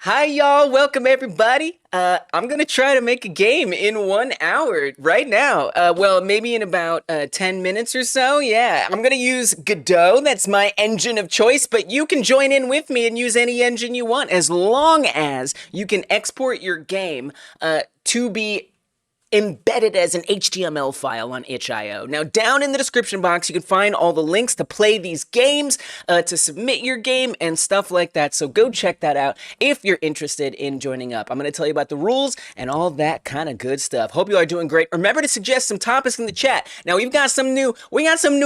Hi y'all, welcome everybody. I'm gonna try to make a game in 1 hour right now. Well, maybe in about 10 minutes or so. Yeah, I'm gonna use Godot, that's my engine of choice, but you can join in with me and use any engine you want as long as you can export your game to be embedded as an HTML file on itch.io. Now, down in the description box, you can find all the links to play these games, to submit your game, and stuff like that. So go check that out if you're interested in joining up. I'm going to tell you about the rules and all that kind of good stuff. Hope you are doing great. Remember to suggest some topics in the chat. Now, we got some new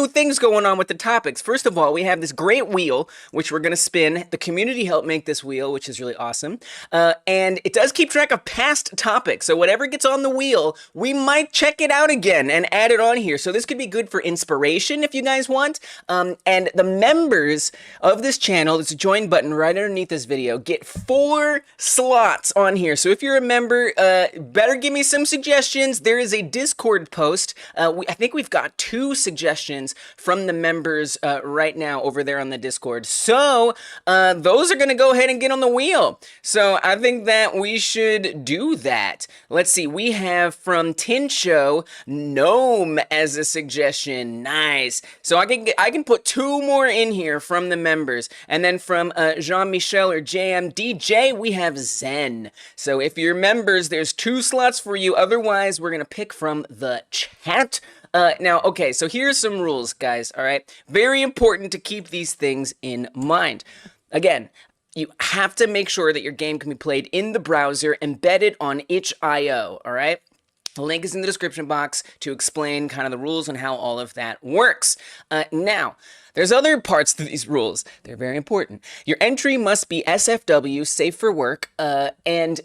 things going on with the topics. First of all, we have this great wheel, which we're going to spin. The community helped make this wheel, which is really awesome. And it does keep track of past topics. So whatever gets on the wheel, we might check it out again and add it on here. So this could be good for inspiration if you guys want. And the members of this channel, there's a join button right underneath this video, get 4 slots on here. So if you're a member, better give me some suggestions. There is a Discord post. I think we've got 2 suggestions from the members right now over there on the Discord. So those are going to go ahead and get on the wheel. So I think that we should do that. Let's see. We have from Tincho, Gnome as a suggestion. Nice. So I can put 2 more in here from the members. And then from Jean-Michel or JMDJ, we have ZEN. So if you're members, there's 2 slots for you. Otherwise, we're going to pick from the chat. Now, okay, so here's some rules, guys, all right? Very important to keep these things in mind. Again, you have to make sure that your game can be played in the browser, embedded on itch.io, all right? The link is in the description box to explain kind of the rules and how all of that works. Now, there's other parts to these rules. They're very important. Your entry must be SFW, safe for work, and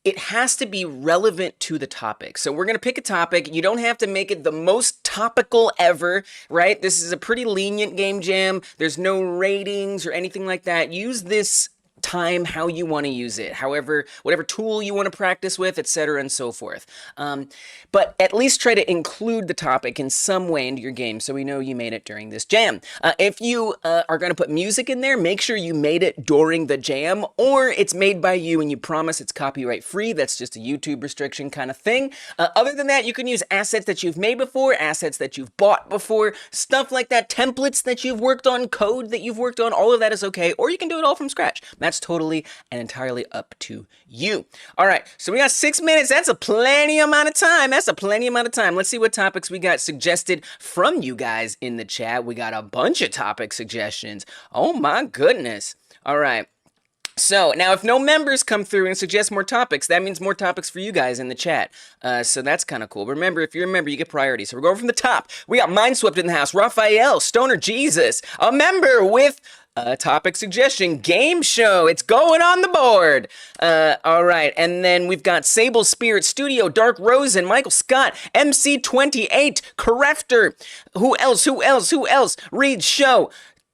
it has to be relevant to the topic. So we're going to pick a topic. You don't have to make it the most topical ever, right? This is a pretty lenient game jam. There's no ratings or anything like that. Use this time how you want to use it, however, whatever tool you want to practice with, etc. and so forth. But at least try to include the topic in some way into your game so we know you made it during this jam. If you are going to put music in there, make sure you made it during the jam, or it's made by you and you promise it's copyright free. That's just a YouTube restriction kind of thing. Other than that, you can use assets that you've made before, assets that you've bought before, stuff like that, templates that you've worked on, code that you've worked on, all of that is okay, or you can do it all from scratch. That's totally and entirely up to you. All right, so we got 6 minutes. That's a plenty amount of time. Let's see what topics we got suggested from you guys in the chat. We got a bunch of topic suggestions. Oh my goodness. All right. So now if no members come through and suggest more topics, that means more topics for you guys in the chat. So that's kind of cool. Remember, if you're a member, you get priority. So we're going from the top. We got Mindswept in the house, Raphael, Stoner Jesus, a member with a topic suggestion, game show. It's going on the board. All right. And then we've got Sable Spirit Studio, Dark Rosen, Michael Scott, MC28, Correfter. Who else? Reed Show.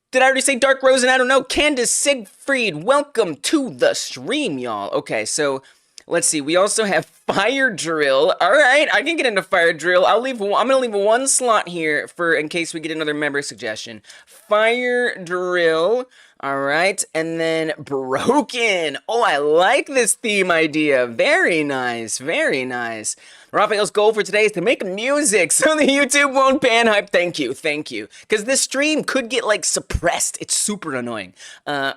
Did I already say Dark Rosen? I don't know. Candace Siegfried, welcome to the stream, y'all. Okay, so let's see. We also have Fire Drill. All right, I can get into Fire Drill. I'm gonna leave 1 slot here for in case we get another member suggestion. Fire Drill. All right, and then Broken. Oh, I like this theme idea. Very nice, very nice. Raphael's goal for today is to make music so the YouTube won't ban hype. Thank you. Because this stream could get, like, suppressed. It's super annoying.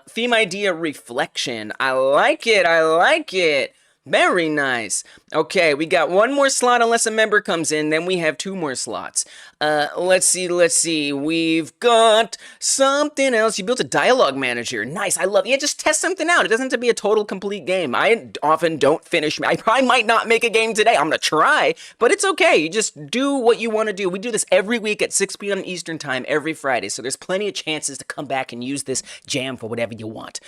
Theme idea, Reflection. I like it. Very nice. Okay, we got 1 more slot unless a member comes in. Then we have 2 more slots. Let's see. We've got something else. You built a dialogue manager. Nice. I love it. Yeah, just test something out. It doesn't have to be a total complete game. I often don't finish. I probably might not make a game today. I'm going to try, but it's okay. You just do what you want to do. We do this every week at 6 p.m. Eastern time every Friday, so there's plenty of chances to come back and use this jam for whatever you want.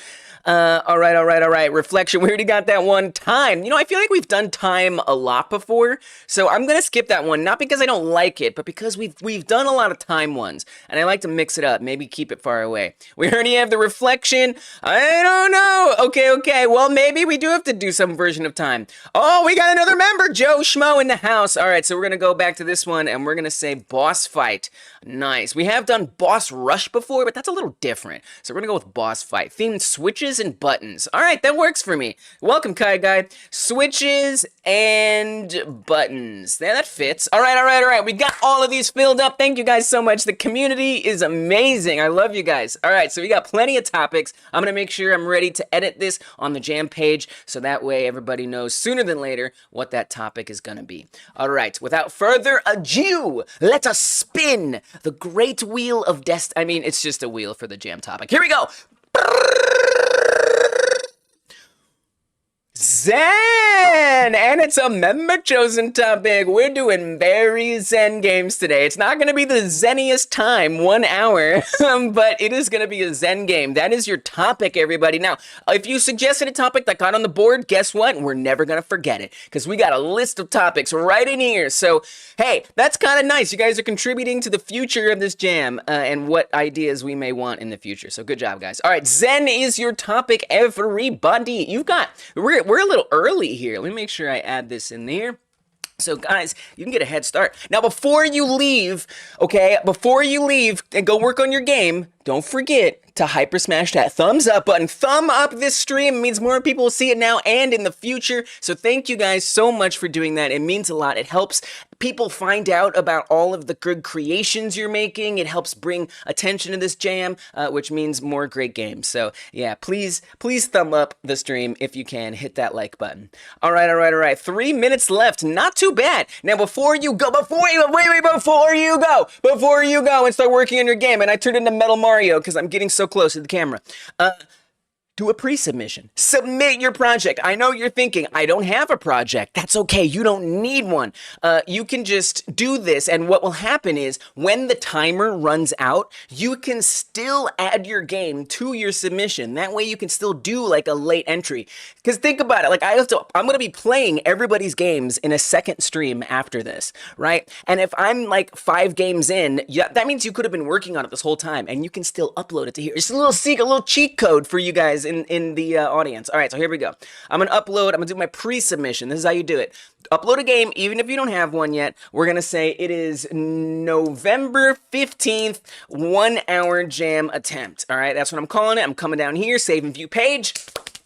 All right. Reflection. We already got that one. Time. You know, I feel like we've done time a lot before, so I'm gonna skip that one. Not because I don't like it, but because we've done a lot of time ones, and I like to mix it up. Maybe keep it far away. We already have the reflection. I don't know. Okay. Well, maybe we do have to do some version of time. Oh, we got another member, Joe Schmo in the house. All right, so we're gonna go back to this one, and we're gonna say boss fight. Nice. We have done boss rush before, but that's a little different. So we're gonna go with boss fight. Themed switches and buttons. All right, that works for me. Welcome, Kai Guy. Switches and buttons. Yeah, that fits. All right. We got all of these filled up. Thank you guys so much. The community is amazing. I love you guys. All right, so we got plenty of topics. I'm gonna make sure I'm ready to edit this on the Jam page, so that way everybody knows sooner than later what that topic is gonna be. All right, without further ado, let us spin the great wheel of I mean, it's just a wheel for the Jam topic. Here we go. Zen! And it's a member-chosen topic. We're doing very Zen games today. It's not going to be the Zeniest time, 1 hour, but it is going to be a Zen game. That is your topic, everybody. Now, if you suggested a topic that got on the board, guess what? We're never going to forget it, because we got a list of topics right in here. So, hey, that's kind of nice. You guys are contributing to the future of this jam and what ideas we may want in the future. So good job, guys. All right, Zen is your topic, everybody. We're a little early here. Let me make sure I add this in there. So guys, you can get a head start. Now before you leave, okay, and go work on your game, don't forget to hyper smash that thumbs up button. Thumb up this stream. It means more people will see it now and in the future. So thank you guys so much for doing that. It means a lot. It helps people find out about all of the good creations you're making. It helps bring attention to this jam, which means more great games. So yeah, please thumb up the stream if you can. Hit that like button. All right. 3 minutes left. Not too bad. Now before you go and start working on your game, and I turned into Metal Mario because I'm getting so close to the camera. Do a pre-submission. Submit your project. I know you're thinking, I don't have a project. That's okay. You don't need one. You can just do this, and what will happen is when the timer runs out, you can still add your game to your submission. That way you can still do like a late entry. Because think about it, like I'm going to be playing everybody's games in a second stream after this, right? And if I'm like 5 games in, that means you could have been working on it this whole time, and you can still upload it to here. It's a little secret, a little cheat code for you guys in the audience. All right, so here we go. I'm gonna do my pre-submission. This is how you do it. Upload a game, even if you don't have one yet. We're gonna say it is November 15th, 1 hour jam attempt. All right, that's what I'm calling it. I'm coming down here, save and view page.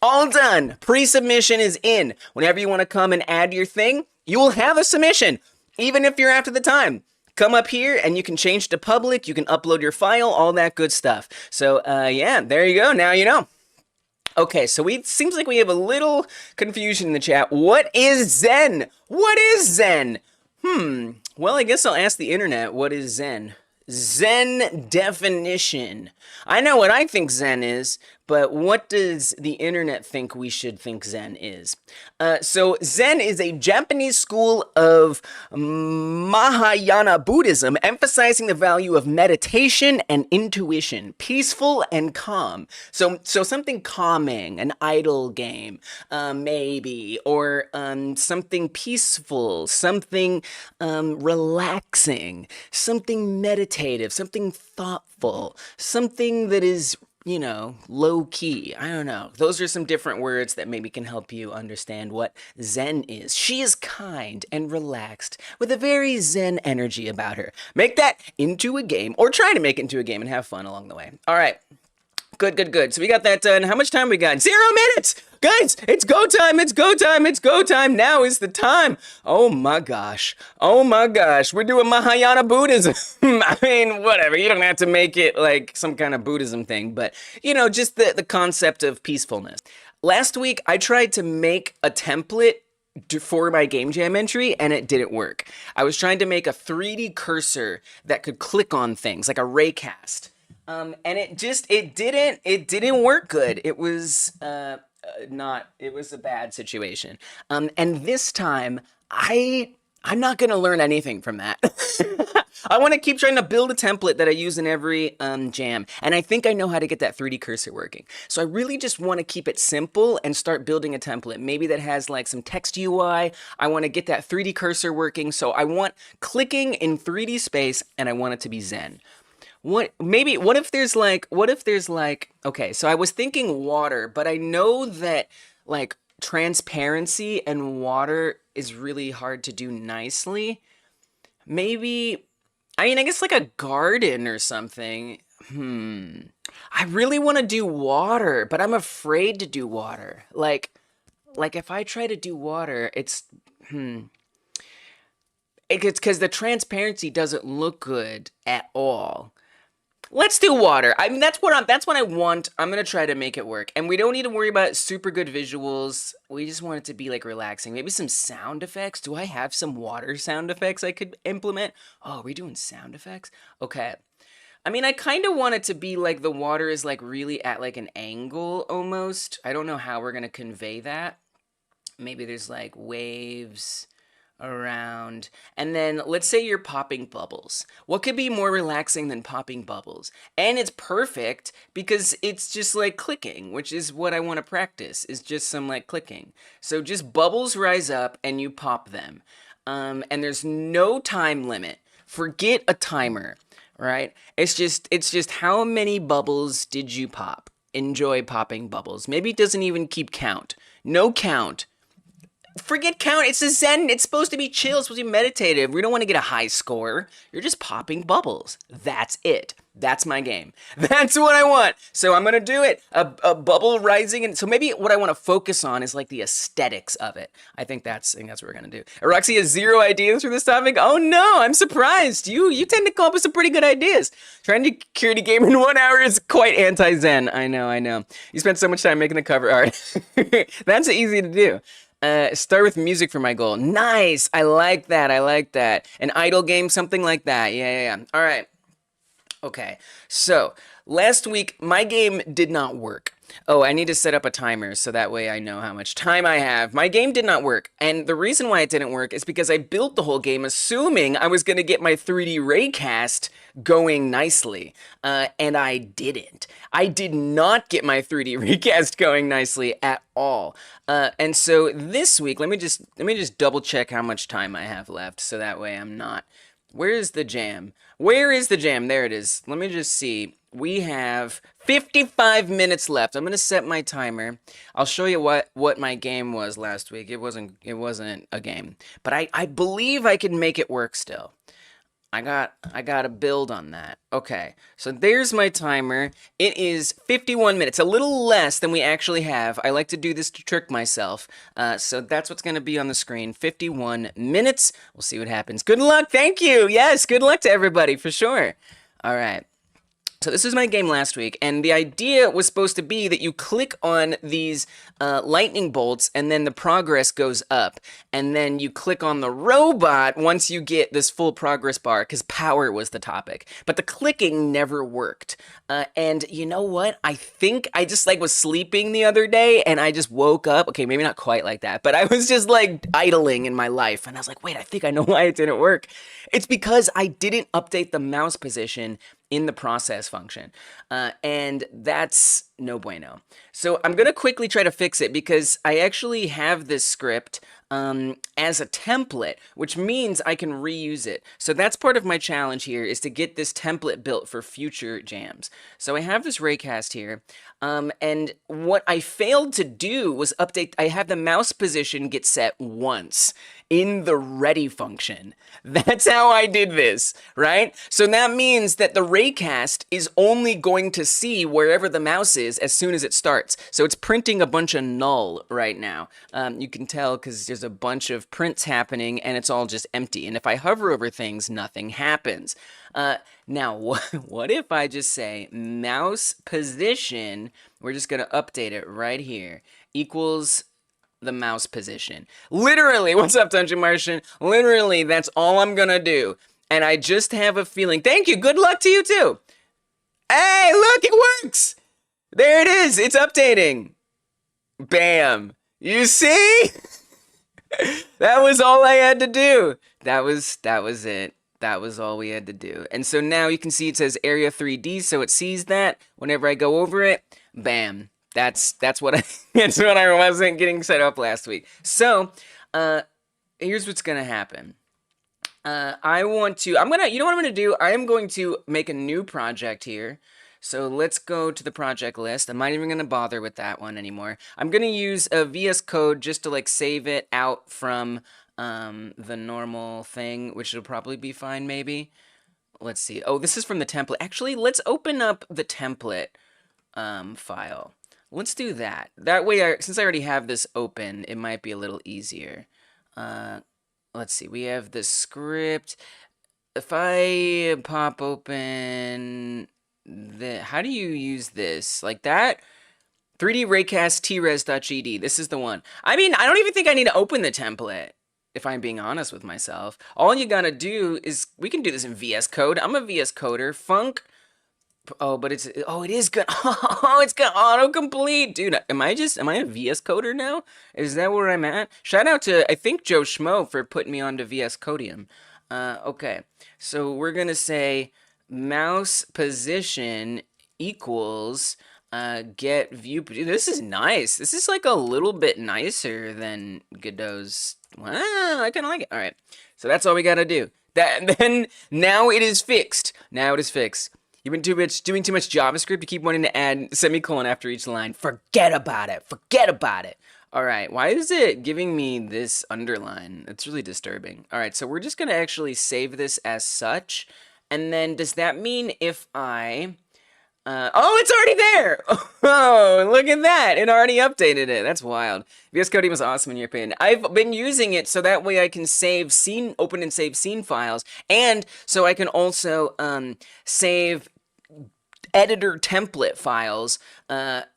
All done. Pre-submission is in. Whenever you want to come and add your thing, you will have a submission, even if you're after the time. Come up here and you can change to public. You can upload your file, all that good stuff. So yeah, there you go. Now you know. Okay, so seems like we have a little confusion in the chat. What is Zen? What is Zen? Well, I guess I'll ask the internet, what is Zen? Zen definition. I know what I think Zen is, but what does the internet think we should think Zen is? So Zen is a Japanese school of Mahayana Buddhism, emphasizing the value of meditation and intuition, peaceful and calm. So something calming, an idle game, maybe, or something peaceful, something relaxing, something meditative, something thoughtful, something that is, you know, low key. I don't know. Those are some different words that maybe can help you understand what Zen is. She is kind and relaxed with a very Zen energy about her. Make that into a game, or try to make it into a game and have fun along the way. All right. Good. So we got that done. How much time we got? 0 minutes! Guys, it's go time. Now is the time. Oh my gosh. We're doing Mahayana Buddhism. I mean, whatever. You don't have to make it like some kind of Buddhism thing, but, you know, just the concept of peacefulness. Last week, I tried to make a template for my game jam entry, and it didn't work. I was trying to make a 3D cursor that could click on things, like a Raycast. And it didn't work good. It was it was a bad situation. And this time I'm not going to learn anything from that. I want to keep trying to build a template that I use in every jam. And I think I know how to get that 3D cursor working. So I really just want to keep it simple and start building a template. Maybe that has like some text UI. I want to get that 3D cursor working. So I want clicking in 3D space, and I want it to be Zen. what if there's like, okay, so I was thinking water, but I know that like transparency and water is really hard to do nicely. Maybe, I mean, I guess like a garden or something. I really want to do water, but I'm afraid to do water. Like if I try to do water, it's because the transparency doesn't look good at all. Let's do water. I mean, that's what I want. I'm gonna try to make it work. And we don't need to worry about super good visuals. We just want it to be like relaxing. Maybe some sound effects. Do I have some water sound effects I could implement? Oh, are we doing sound effects? Okay. I mean, I kind of want it to be like the water is like really at like an angle almost. I don't know how we're gonna convey that. Maybe there's like waves around, and then let's say you're popping bubbles. What could be more relaxing than popping bubbles? And it's perfect because it's just like clicking, which is what I want to practice, is just some like clicking. So just bubbles rise up and you pop them. And there's no time limit. Forget a timer, right? It's just how many bubbles did you pop? Enjoy popping bubbles. Maybe it doesn't even keep count. No count. Forget count. It's a Zen. It's supposed to be chill. It's supposed to be meditative. We don't want to get a high score. You're just popping bubbles. That's it. That's my game. That's what I want. So I'm going to do it. A bubble rising. And so maybe what I want to focus on is like the aesthetics of it. I think that's what we're going to do. Roxy has 0 ideas for this topic. Oh no, I'm surprised. You tend to come up with some pretty good ideas. Trying to curate a game in 1 hour is quite anti-Zen. I know. You spent so much time making the cover art. That's easy to do. Start with music for my goal. Nice. I like that. An idle game, something like that. Yeah. All right. Okay. So last week, my game did not work. Oh, I need to set up a timer so that way I know how much time I have. My game did not work. And the reason why it didn't work is because I built the whole game assuming I was going to get my 3D Raycast going nicely. And I didn't. I did not get my 3D Raycast going nicely at all. And so this week, let me just double check how much time I have left so that way I'm not. Where is the jam? Where is the jam? There it is. Let me just see. We have 55 minutes left. I'm gonna set my timer. I'll show you what my game was last week. It wasn't a game, but I believe I can make it work still. I got a build on that. Okay, so there's my timer. It is 51 minutes, a little less than we actually have. I like to do this to trick myself. So that's what's gonna be on the screen, 51 minutes. We'll see what happens. Good luck, thank you. Yes, good luck to everybody, for sure. All right. So this was my game last week, and the idea was supposed to be that you click on these lightning bolts, and then the progress goes up, and then you click on the robot once you get this full progress bar, because power was the topic. But the clicking never worked. And you know what? I think I just was sleeping the other day, and I just woke up. Okay, maybe not quite like that, but I was just idling in my life, and I was like, wait, I think I know why it didn't work. It's because I didn't update the mouse position in the process function. And that's no bueno. So I'm going to quickly try to fix it because I actually have this script as a template, which means I can reuse it. So that's part of my challenge here, is to get this template built for future jams. So I have this Raycast here, and what I failed to do was update. I have the mouse position get set once in the ready function. That's how I did this, right? So that means that the Raycast is only going to see wherever the mouse is as soon as it starts. So it's printing a bunch of null right now. You can tell because there's a bunch of prints happening and it's all just empty. And if I hover over things, nothing happens. Now, what if I just say mouse position, we're just going to update it right here, equals the mouse position. Literally, what's up, Dungeon Martian? Literally, that's all I'm gonna do. And I just have a feeling. Thank you. Good luck to you too. Hey, look, it works. There it is. It's updating. Bam. You see? That was all I had to do. That was it. That was all we had to do. And so now you can see it says area 3D, so it sees that whenever I go over it. Bam. That's what I wasn't getting set up last week. So here's what's gonna happen. you know what I'm gonna do? I am going to make a new project here. So let's go to the project list. I'm not even gonna bother with that one anymore. I'm gonna use a VS Code just to like save it out from the normal thing, which will probably be fine maybe. Let's see. Oh, this is from the template. Actually, let's open up the template file. Let's do that. That way, since I already have this open, it might be a little easier. Let's see. We have the script. If I pop open how do you use this? Like that? 3D Raycast tres.gd. This is the one. I mean, I don't even think I need to open the template, if I'm being honest with myself. All you gotta do is, we can do this in VS Code. I'm a VS Coder. Func. Oh, but it is good. Oh, it's got autocomplete. Dude, am I a VS Coder now? Is that where I'm at? Shout out to, I think, Joe Schmo for putting me onto VS Codium. Okay, so we're gonna say mouse position equals get view. This is nice. This is like a little bit nicer than Godot's. Well, I kind of like it. All right, so that's all we gotta do. Then now it is fixed. Now it is fixed. You've been doing too much JavaScript. You keep wanting to add semicolon after each line. Forget about it. Forget about it. All right, why is it giving me this underline? It's really disturbing. All right, so we're just gonna actually save this as such. And then does that mean if I... oh, it's already there! Oh, look at that! It already updated it. That's wild. VS Code was awesome in your opinion. I've been using it so that way I can open and save scene files, and so I can also save editor template files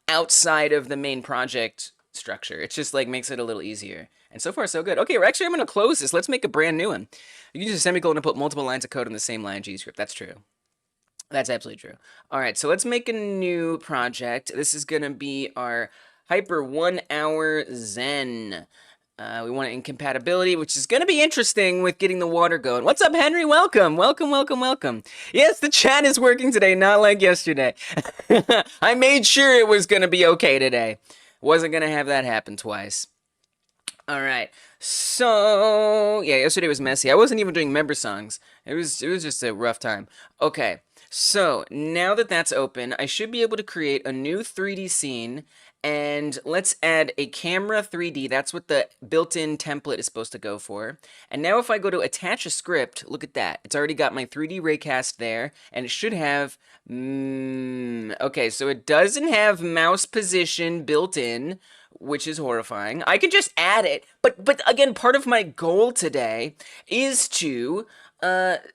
outside of the main project structure. It just like makes it a little easier. And so far, so good. Okay, I'm going to close this. Let's make a brand new one. You can use a semicolon to put multiple lines of code in the same line GScript. That's true. That's absolutely true. All right, so let's make a new project. This is going to be our Hyper 1 hour Zen. We want incompatibility, which is going to be interesting with getting the water going. What's up, Henry? Welcome, welcome, welcome, welcome. Yes, the chat is working today, not like yesterday. I made sure it was going to be okay today. Wasn't going to have that happen twice. All right, so yeah, yesterday was messy. I wasn't even doing member songs. It was just a rough time. Okay, so now that that's open, I should be able to create a new 3D scene, and let's add a camera 3D. That's what the built-in template is supposed to go for. And now if I go to attach a script, look at that. It's already got my 3D Raycast there, and it should have, okay, so it doesn't have mouse position built in, which is horrifying. I can just add it, but again, part of my goal today is to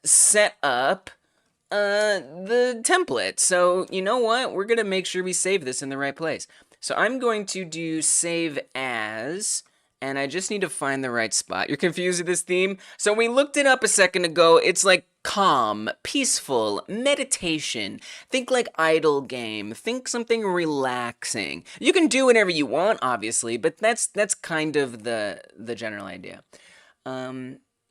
set up the template. So you know what? We're gonna make sure we save this in the right place. So I'm going to do save as, and I just need to find the right spot. You're confused with this theme? So we looked it up a second ago. It's like calm, peaceful, meditation. Think like idle game. Think something relaxing. You can do whatever you want, obviously, but that's kind of the general idea.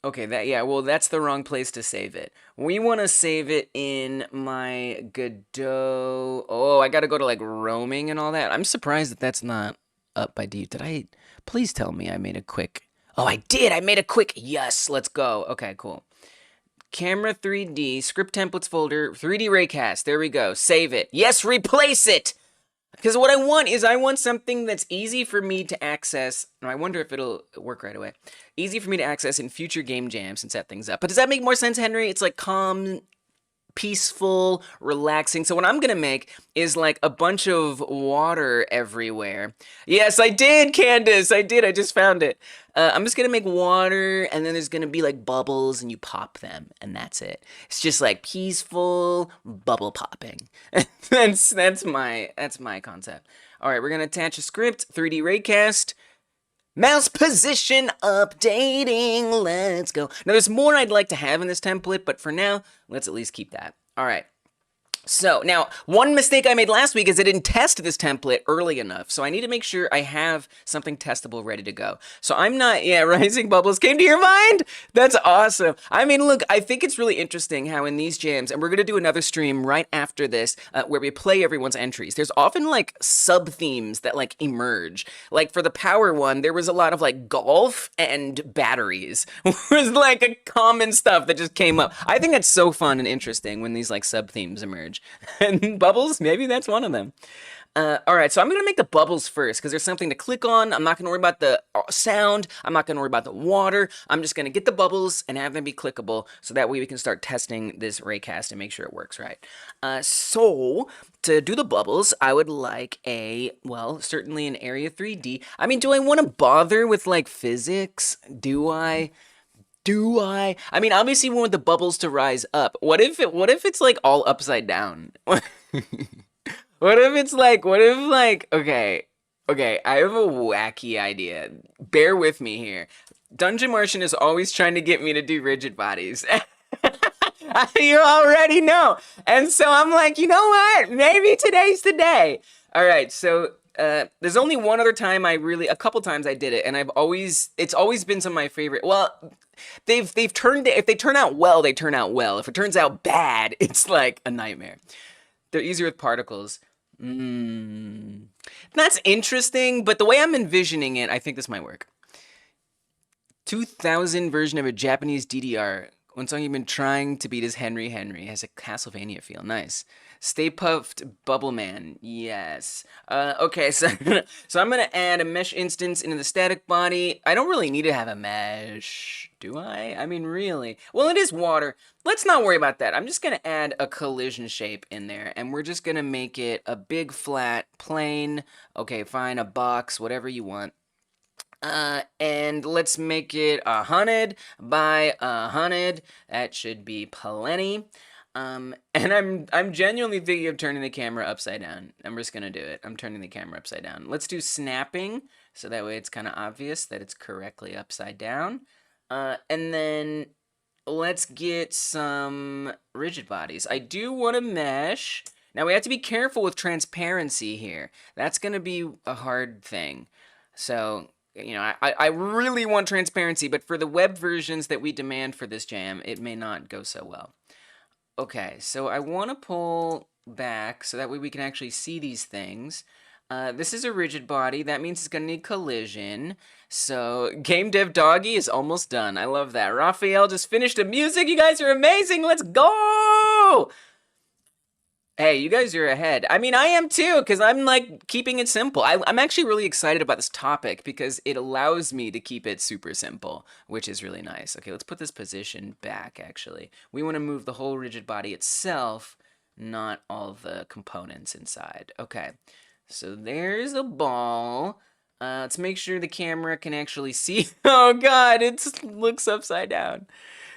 Okay, that's the wrong place to save it. We want to save it in my Godot. Oh, I got to go to like roaming and all that. I'm surprised that that's not up by default. Please tell me I made a quick. Oh, I did. I made a quick. Yes, let's go. Okay, cool. Camera 3D, script templates folder, 3D Raycast. There we go. Save it. Yes, replace it. Because what I want something that's easy for me to access. And I wonder if it'll work right away. Easy for me to access in future game jams and set things up. But does that make more sense, Henry? It's like calm, peaceful, relaxing. So what I'm gonna make is like a bunch of water everywhere. Yes, I did, Candace. I did. I just found it. I'm just gonna make water, and then there's gonna be like bubbles, and you pop them, and that's it. It's just like peaceful bubble popping. that's my concept. All right, we're gonna attach a script, 3D Raycast. Mouse position updating, let's go. Now there's more I'd like to have in this template, but for now, let's at least keep that. All right, So now, one mistake I made last week is I didn't test this template early enough. So I need to make sure I have something testable ready to go. So I'm not, yeah, Rising Bubbles came to your mind? That's awesome. I mean, look, I think it's really interesting how in these jams, and we're going to do another stream right after this where we play everyone's entries. There's often like sub themes that like emerge. Like for the power one, there was a lot of like golf and batteries was like a common stuff that just came up. I think that's so fun and interesting when these like sub themes emerge. And bubbles, maybe that's one of them. All right, so I'm going to make the bubbles first because there's something to click on. I'm not going to worry about the sound. I'm not going to worry about the water. I'm just going to get the bubbles and have them be clickable so that way we can start testing this Raycast and make sure it works right. So to do the bubbles, I would like well, certainly an area 3D. I mean, do I want to bother with like physics? Do I? I mean, obviously we want the bubbles to rise up. What if it's like all upside down? What if okay, I have a wacky idea. Bear with me here. Dungeon Martian is always trying to get me to do rigid bodies. You already know. And so I'm like, you know what? Maybe today's the day. All right, so there's only one other time a couple times I did it, and it's always been some of my favorite. Well, if they turn out well, they turn out well. If it turns out bad, it's like a nightmare. They're easier with particles. That's interesting, but the way I'm envisioning it, I think this might work. 2000 version of a Japanese DDR. One song you've been trying to beat is Henry Henry. Has a Castlevania feel. Nice. Stay Puffed Bubble Man. Yes. Okay, so I'm going to add a mesh instance into the static body. I don't really need to have a mesh, do I? I mean, really? Well, it is water. Let's not worry about that. I'm just going to add a collision shape in there, and we're just going to make it a big flat plane. Okay, fine, a box, whatever you want. And let's make it 100 by 100. That should be plenty. And I'm genuinely thinking of turning the camera upside down. I'm just gonna do it. I'm turning the camera upside down. Let's do snapping, so that way it's kind of obvious that it's correctly upside down. And then let's get some rigid bodies. I do want to mesh. Now we have to be careful with transparency here. That's gonna be a hard thing. So, you know, I really want transparency, but for the web versions that we demand for this jam, it may not go so well. Okay, so I want to pull back so that way we can actually see these things. This is a rigid body. That means it's going to need collision. So Game Dev Doggy is almost done. I love that. Raphael just finished the music. You guys are amazing. Let's go! Hey, you guys are ahead. I mean, I am too, because I'm like keeping it simple. I'm actually really excited about this topic because it allows me to keep it super simple, which is really nice. Okay, let's put this position back, actually. We want to move the whole rigid body itself, not all the components inside. Okay, so there's a ball. Let's make sure the camera can actually see. Oh God, it looks upside down.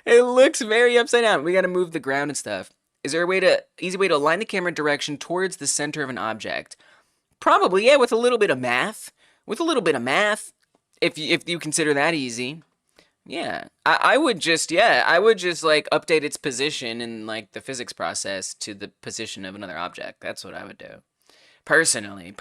It looks very upside down. We got to move the ground and stuff. Is there easy way to align the camera direction towards the center of an object? Probably, yeah, with a little bit of math. With a little bit of math, if you consider that easy. Yeah, I would just like update its position in like the physics process to the position of another object. That's what I would do. Personally,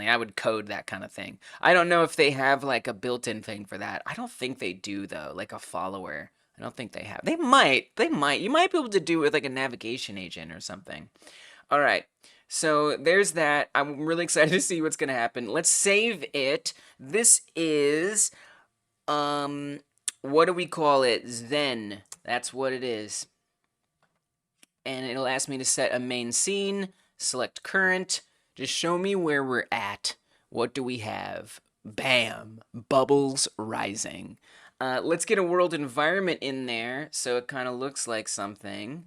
I would code that kind of thing. I don't know if they have like a built-in thing for that. I don't think they do though, like a follower. I don't think they have. They might. You might be able to do it with like a navigation agent or something. All right. So there's that. I'm really excited to see what's going to happen. Let's save it. This is, what do we call it? ZEN. That's what it is. And it'll ask me to set a main scene, select current. Just show me where we're at. What do we have? Bam. Bubbles rising. Let's get a world environment in there so it kind of looks like something.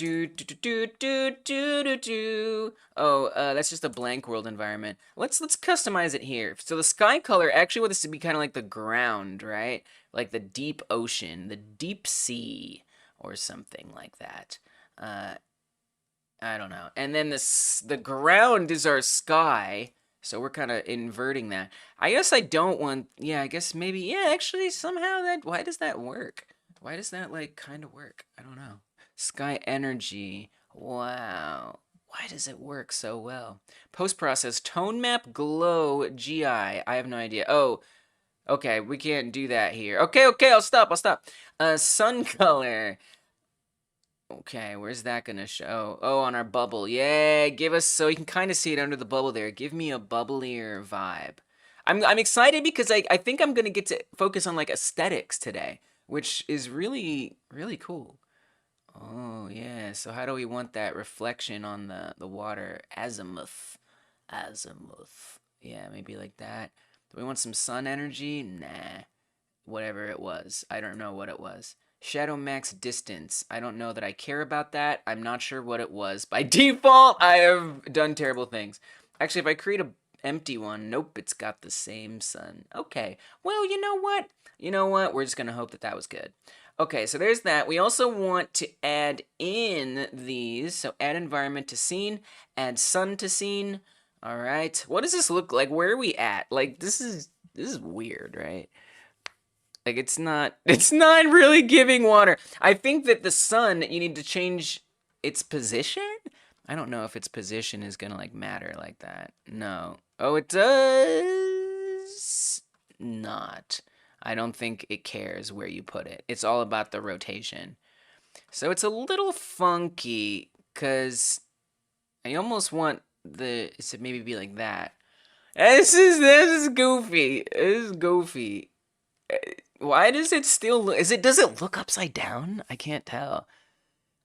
Oh, that's just a blank world environment. Let's customize it here. So the sky color, actually want this to be kind of like the ground, right? Like the deep ocean, the deep sea, or something like that. I don't know. And then the ground is our sky. So we're kind of inverting that. I guess I don't want, yeah, I guess maybe, yeah, actually somehow why does that work? Why does that like kind of work? I don't know. Sky energy. Wow. Why does it work so well? Post-process, tone map, glow, GI. I have no idea. Oh, okay, we can't do that here. Okay, I'll stop. Sun color. Okay, where's that gonna show? Oh, on our bubble. Yeah, give us, so you can kind of see it under the bubble there. Give me a bubblier vibe. I'm excited because I think I'm gonna get to focus on like aesthetics today, which is really, really cool. Oh, yeah. So how do we want that reflection on the water? Azimuth. Azimuth. Yeah, maybe like that. Do we want some sun energy? Nah. Whatever it was. I don't know what it was. Shadow max distance. I don't know that I care about that. I'm not sure what it was. By default, I have done terrible things. Actually, if I create a empty one, nope, it's got the same sun. Okay. Well, you know what? You know what? We're just going to hope that that was good. Okay, so there's that. We also want to add in these. So add environment to scene, add sun to scene. All right. What does this look like? Where are we at? Like this is weird, right? Like it's not really giving water. I think that the sun, you need to change its position. I don't know if its position is gonna like matter like that. No. Oh, it does not. I don't think it cares where you put it. It's all about the rotation. So it's a little funky because I almost want the to maybe be like that. This is goofy. This is goofy. Why does it still look, does it look upside down? I can't tell.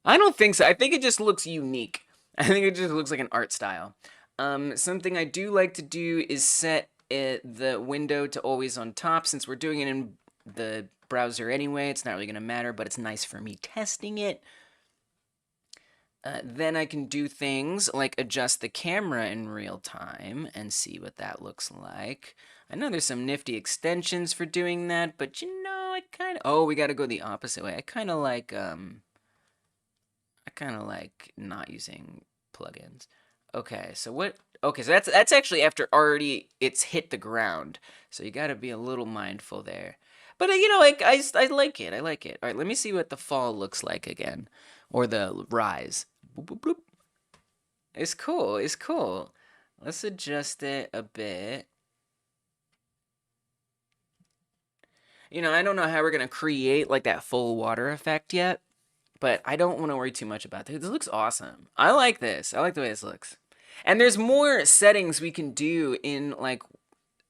I don't think so. I think it just looks unique. I think it just looks like an art style. Something I do like to do is set the window to always on top. Since we're doing it in the browser anyway, it's not really going to matter, but it's nice for me testing it. Then I can do things like adjust the camera in real time and see what that looks like. I know there's some nifty extensions for doing that, but you know, I kind of, oh, we got to go the opposite way. I kind of like not using plugins. Okay, so what? Okay, so that's actually after already it's hit the ground. So you got to be a little mindful there. But you know, like I like it. I like it. All right, let me see what the fall looks like again, or the rise. Boop, boop, boop. It's cool. It's cool. Let's adjust it a bit. You know, I don't know how we're gonna create like that full water effect yet, but I don't want to worry too much about it. This looks awesome. I like this. I like the way this looks. And there's more settings we can do in like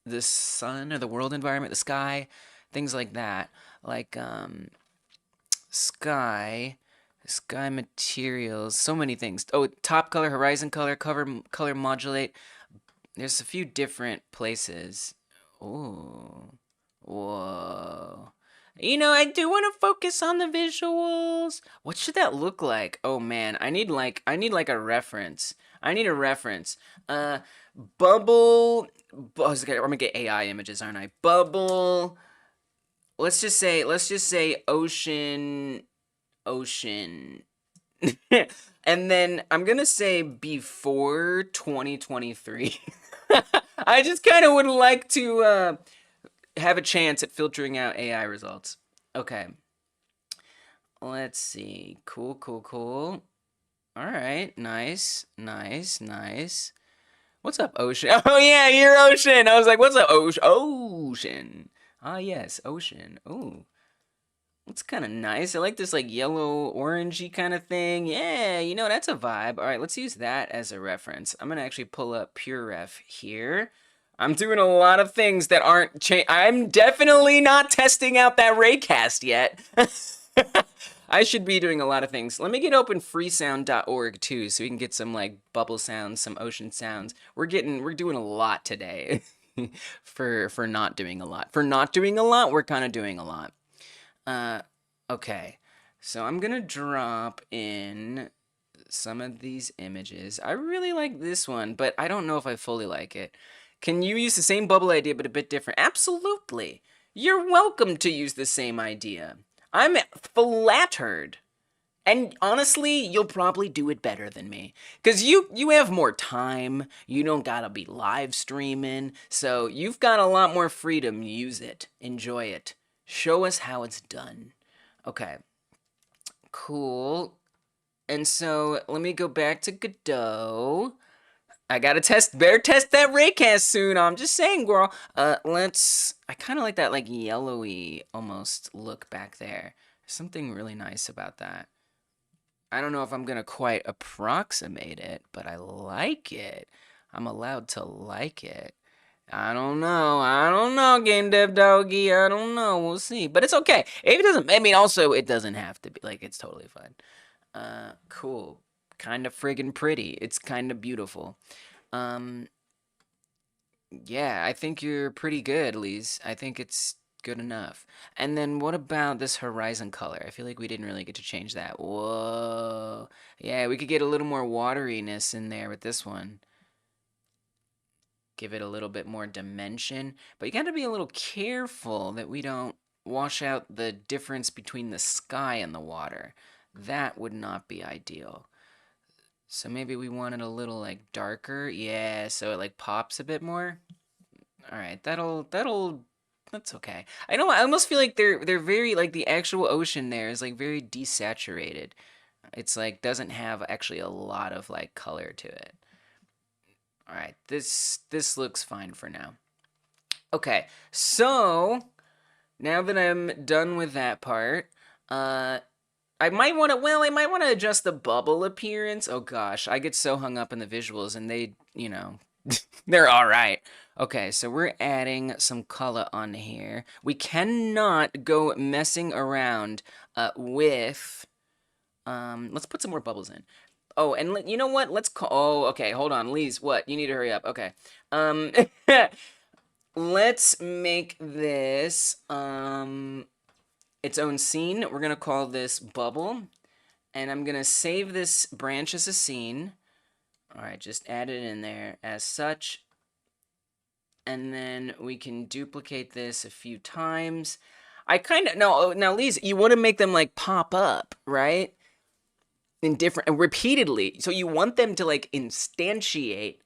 the sun or the world environment, the sky, things like that. Like sky materials, so many things. Oh, top color, horizon color, color modulate. There's a few different places. Oh, whoa. You know, I do want to focus on the visuals. What should that look like? Oh man, I need like a reference. I need a reference. Bubble. I'm gonna get AI images, aren't I? Bubble. Let's just say ocean. And then I'm gonna say before 2023. I just kind of would like to have a chance at filtering out AI results. Okay. Let's see. Cool. All right. Nice. What's up, Ocean? Oh yeah, you're Ocean. I was like, what's up, Ocean? Ah yes, Ocean. Ooh. It's kind of nice. I like this like yellow orangey kind of thing. Yeah, you know, that's a vibe. All right, let's use that as a reference. I'm going to actually pull up PureRef here. I'm doing a lot of things that aren't I'm definitely not testing out that Raycast yet. I should be doing a lot of things. Let me get open freesound.org too so we can get some like bubble sounds, some ocean sounds. We're doing a lot today. for not doing a lot. For not doing a lot, we're kind of doing a lot. Okay, so I'm gonna drop in some of these images. I really like this one, but I don't know if I fully like it. Can you use the same bubble idea, but a bit different? Absolutely. You're welcome to use the same idea. I'm flattered. And honestly, you'll probably do it better than me. Because you have more time, you don't gotta be live streaming, so you've got a lot more freedom. Use it. Enjoy it. Show us how it's done. Okay. Cool. And so let me go back to Godot. I gotta better test that Raycast soon. I'm just saying, girl. I kind of like that, like, yellowy almost look back there. There's something really nice about that. I don't know if I'm gonna quite approximate it, but I like it. I'm allowed to like it. I don't know. I don't know, game dev doggy. I don't know. We'll see. But it's okay. If it doesn't, I mean, also, it doesn't have to be. Like, it's totally fine. Cool. Kind of friggin' pretty. It's kind of beautiful. Um, yeah, I think you're pretty good, Lise. I think it's good enough. And then what about this horizon color? I feel like we didn't really get to change that. Whoa. Yeah, we could get a little more wateriness in there with this one. Give it a little bit more dimension. But you gotta be a little careful that we don't wash out the difference between the sky and the water. That would not be ideal. So maybe we want it a little like darker. Yeah, so it like pops a bit more. All right, that's okay. I know I almost feel like they're very like the actual ocean there is like very desaturated. It's like doesn't have actually a lot of like color to it. All right, this looks fine for now. Okay, so now that I'm done with that part, I might want to, well, I might want to adjust the bubble appearance. Oh gosh, I get so hung up in the visuals and they, they're all right. Okay, so we're adding some color on here. We cannot go messing around with, let's put some more bubbles in. Oh, and you know what? Let's call, oh, okay, hold on. Lise, what? You need to hurry up. Okay. Let's make this, its own scene. We're going to call this bubble. And I'm going to save this branch as a scene. All right, just add it in there as such. And then we can duplicate this a few times. I kind of, no, now Lise, you want to make them like pop up, right? In different, repeatedly. So you want them to like instantiate.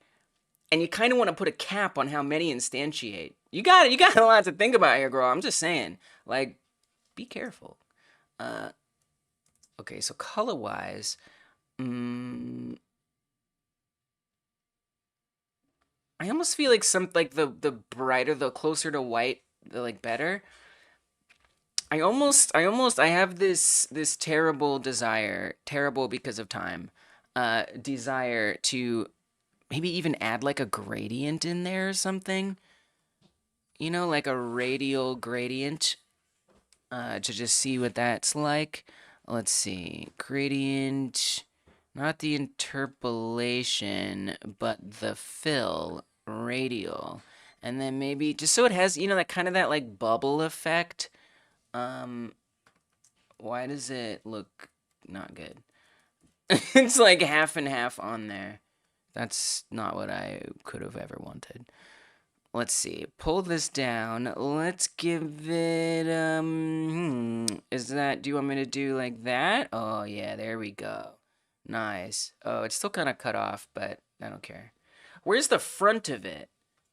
And you kind of want to put a cap on how many instantiate. You got a lot to think about here, girl. I'm just saying. Like, be careful. Okay, so color-wise, I almost feel like the brighter, the closer to white, the like better. I have this terrible desire, terrible because of time, desire to maybe even add like a gradient in there or something. You know, like a radial gradient, to just see what that's like. Let's see, gradient, not the interpolation, but the fill, radial. And then maybe, just so it has, that kind of that like bubble effect. Why does it look not good? It's like half and half on there. That's not what I could have ever wanted. Let's see. Pull this down. Let's give it, is that, do you want me to do like that? Oh, yeah, there we go. Nice. Oh, it's still kind of cut off, but I don't care. Where's the front of it?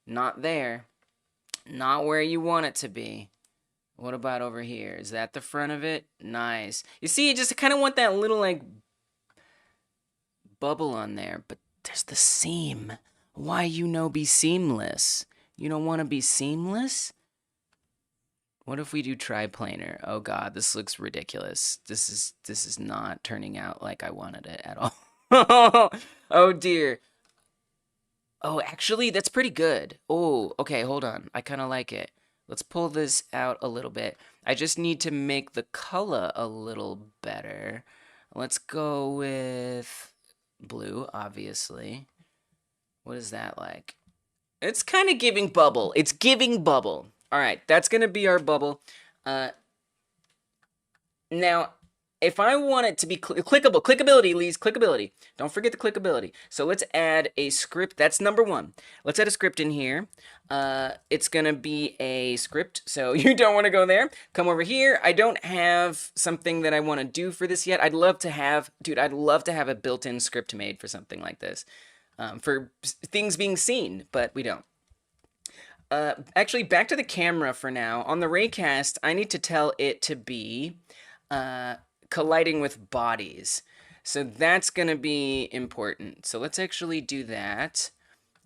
Not there. Not where you want it to be. What about over here? Is that the front of it? Nice. You see, you just kind of want that little, like, bubble on there, but there's the seam. Why be seamless? You don't want to be seamless? What if we do triplanar? Oh god, this looks ridiculous. This is not turning out like I wanted it at all. Oh dear. Oh, actually, that's pretty good. Oh, okay, hold on. I kind of like it. Let's pull this out a little bit. I just need to make the color a little better. Let's go with blue, obviously. What is that like? It's kind of giving bubble. It's giving bubble. All right, that's going to be our bubble. Now, if I want it to be clickable, clickability, Lise, clickability. Don't forget the clickability. So let's add a script. That's number one. Let's add a script in here. It's going to be a script, so you don't want to go there. Come over here. I don't have something that I want to do for this yet. I'd love to have a built-in script made for something like this. For things being seen, but we don't. Actually, back to the camera for now. On the Raycast, I need to tell it to be colliding with bodies. So that's going to be important. So let's actually do that.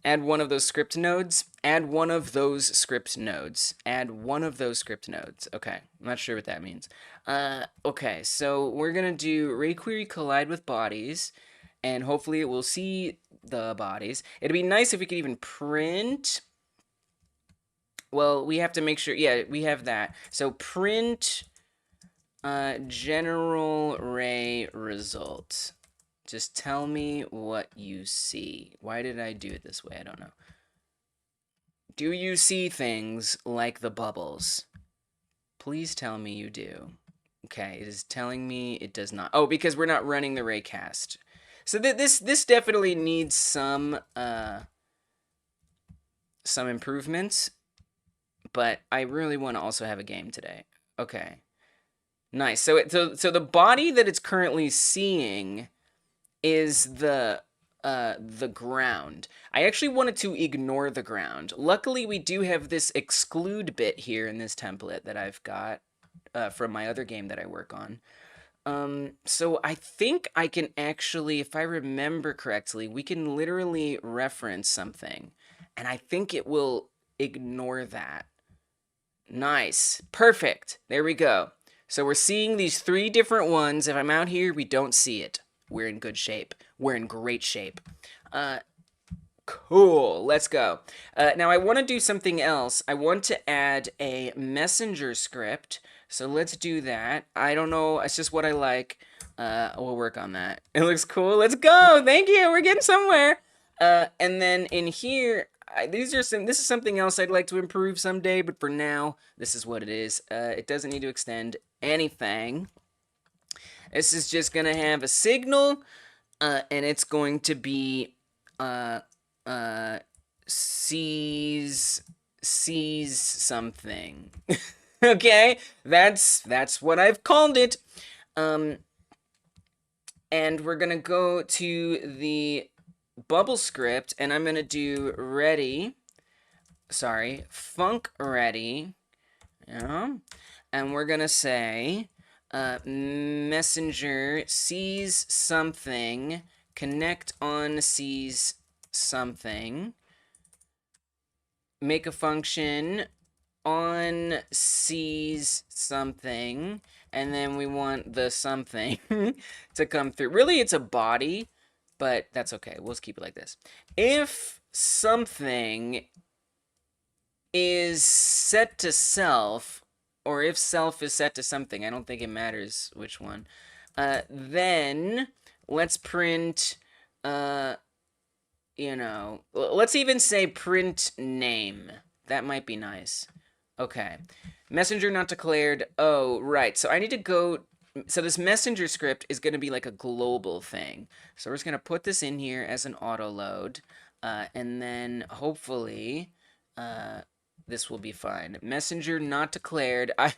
Add one of those script nodes. Add one of those script nodes. Add one of those script nodes. Okay, I'm not sure what that means. Okay, so we're going to do rayquery collide with bodies. And hopefully it will see the bodies. It'd be nice if we could even print. Well, we have to make sure. Yeah, we have that. So print general ray result. Just tell me what you see. Why did I do it this way? I don't know. Do you see things like the bubbles? Please tell me you do. Okay, it is telling me it does not. Oh, because we're not running the Raycast. So this definitely needs some improvements, but I really want to also have a game today. Okay, nice. So the body that it's currently seeing is the ground. I actually wanted to ignore the ground. Luckily, we do have this exclude bit here in this template that I've got from my other game that I work on. So I think I can actually, if I remember correctly, we can literally reference something, and I think it will ignore that. Nice. Perfect. There we go. So we're seeing these 3 different ones. If I'm out here, we don't see it. We're in good shape. We're in great shape. Cool. Let's go. Now I want to do something else. I want to add a messenger script. So let's do that. I don't know. It's just what I like. We'll work on that. It looks cool. Let's go. Thank you. We're getting somewhere. And then in here, this is something else I'd like to improve someday. But for now, this is what it is. It doesn't need to extend anything. This is just going to have a signal, and it's going to be sees something. Okay, that's what I've called it. And we're going to go to the bubble script, and I'm going to do func ready. Yeah. And we're going to say messenger sees something, connect on sees something, make a function on sees something, and then we want the something to come through. Really, it's a body, but that's okay. We'll just keep it like this. If something is set to self, or if self is set to something, I don't think it matters which one, then let's print, let's even say print name. That might be nice. Okay. Messenger not declared. Oh, right. So I need to go, so this messenger script is going to be like a global thing. So we're just going to put this in here as an auto load, and then hopefully, this will be fine. Messenger not declared. I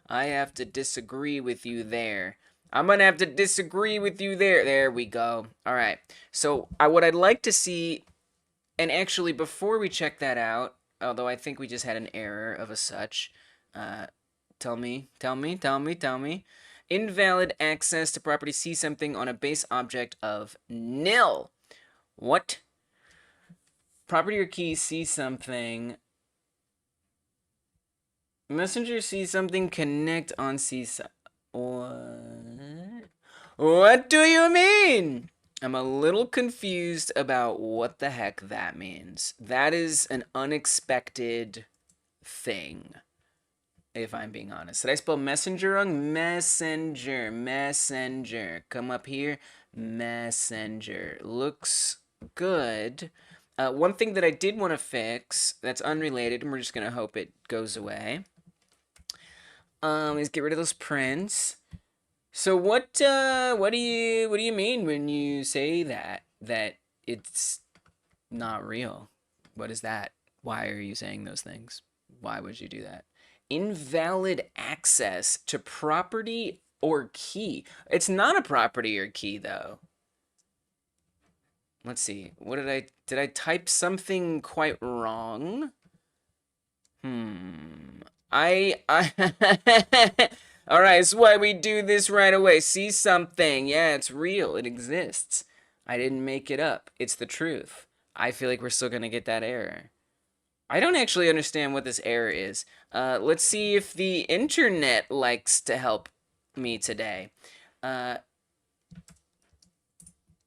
have to disagree with you there. I'm going to have to disagree with you there. There we go. All right. So what I'd like to see, and actually before we check that out, although I think we just had an error of a such, tell me. Invalid access to property see something on a base object of nil. What? Property or key see something. Messenger sees something, connect on sees. What do you mean? I'm a little confused about what the heck that means. That is an unexpected thing, if I'm being honest. Did I spell messenger wrong? Messenger. Come up here. Messenger. Looks good. One thing that I did want to fix that's unrelated, and we're just going to hope it goes away, is get rid of those prints. So what do you mean when you say that it's not real? What is that? Why are you saying those things? Why would you do that? Invalid access to property or key. It's not a property or key though. Let's see. What did I type something quite wrong? All right, this is why we do this right away. See something. Yeah, it's real. It exists. I didn't make it up. It's the truth. I feel like we're still going to get that error. I don't actually understand what this error is. Let's see if the internet likes to help me today.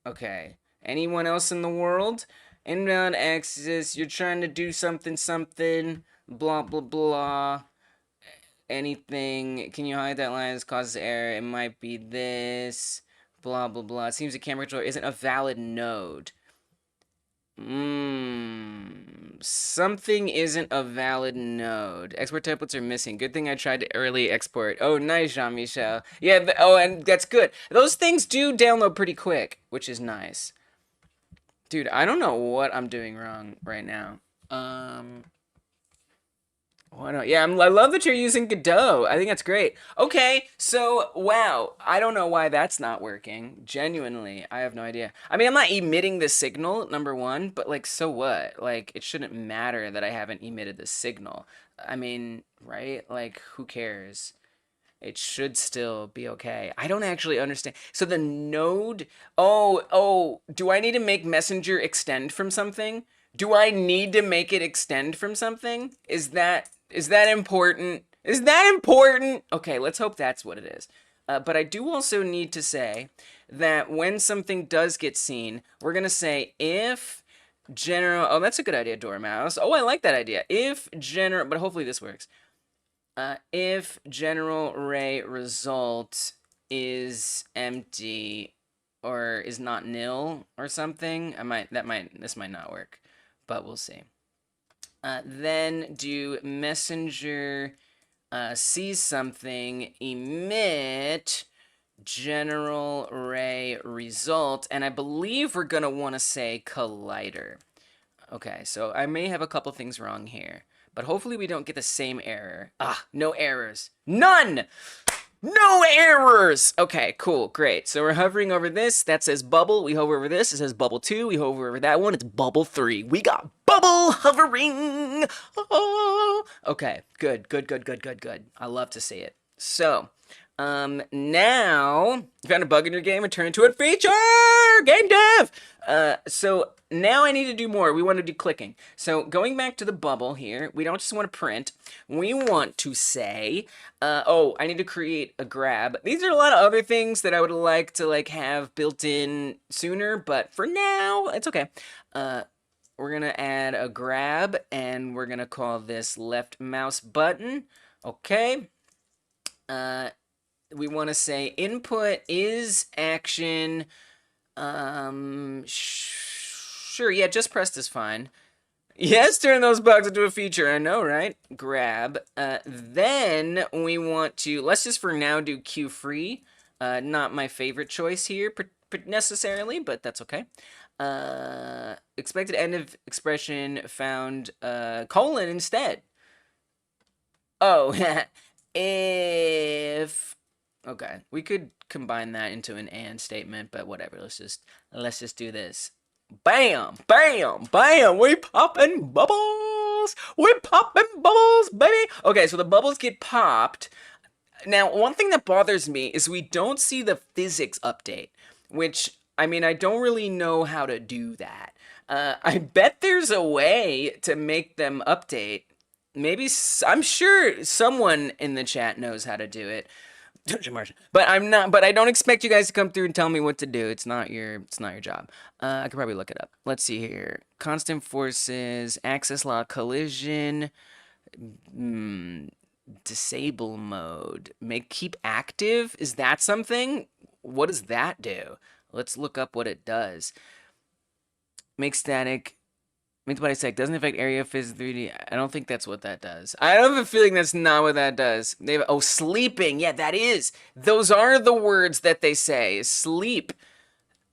Okay. Anyone else in the world? Inbound access, you're trying to do something, blah, blah, blah. Anything. Can you hide that line? This causes error. It might be this. Blah, blah, blah. It seems the camera controller isn't a valid node. Something isn't a valid node. Export templates are missing. Good thing I tried to early export. Oh, nice, Jean-Michel. Yeah, oh, and that's good. Those things do download pretty quick, which is nice. Dude, I don't know what I'm doing wrong right now. Yeah, I love that you're using Godot. I think that's great. Okay, so, wow. I don't know why that's not working. Genuinely, I have no idea. I mean, I'm not emitting the signal, number one, but, like, so what? Like, it shouldn't matter that I haven't emitted the signal. I mean, right? Like, who cares? It should still be okay. I don't actually understand. So the node... Oh, do I need to make Messenger extend from something? Do I need to make it extend from something? Is that important? Is that important? Okay, let's hope that's what it is. But I do also need to say that when something does get seen, we're going to say if general... Oh, that's a good idea, Dormouse. Oh, I like that idea. If general... But hopefully this works. If general ray result is empty or is not nil or something, this might not work, but we'll see. Then do messenger sees something, emit general ray result, and I believe we're gonna want to say collider. Okay, so I may have a couple things wrong here, but hopefully we don't get the same error. No errors. None! No errors! Okay, cool, great. So we're hovering over this, that says bubble. We hover over this, it says bubble 2. We hover over that one, it's bubble 3. We got bubble hovering! Oh. Okay, good. I love to see it. So, now, you found a bug in your game and turn it into a feature! Game dev! So now I need to do more. We want to do clicking. So going back to the bubble here, we don't just want to print. We want to say, I need to create a grab. These are a lot of other things that I would like to have built in sooner, but for now, it's okay. We're going to add a grab, and we're going to call this left mouse button. Okay. We want to say input is action. Sure, yeah, just pressed is fine. Yes, turn those bugs into a feature, I know, right? Grab. Then we want to, let's just for now do Q free. Not my favorite choice here necessarily, but that's okay. Expected end of expression found, colon instead. Oh, if... Okay, we could combine that into an and statement, but whatever. Let's just do this. Bam, bam, bam. We popping bubbles. We popping bubbles, baby. Okay, so the bubbles get popped. Now, one thing that bothers me is we don't see the physics update, which, I mean, I don't really know how to do that. I bet there's a way to make them update. Maybe, I'm sure someone in the chat knows how to do it. But I don't expect you guys to come through and tell me what to do. It's not your job. I could probably look it up. Let's see here. Constant forces, access lock, collision, disable mode. Keep active? Is that something? What does that do? Let's look up what it does. Make static. Make the body static. Doesn't affect area phys 3D. I don't think that's what that does. I have a feeling that's not what that does. Sleeping. Yeah, that is. Those are the words that they say. Sleep.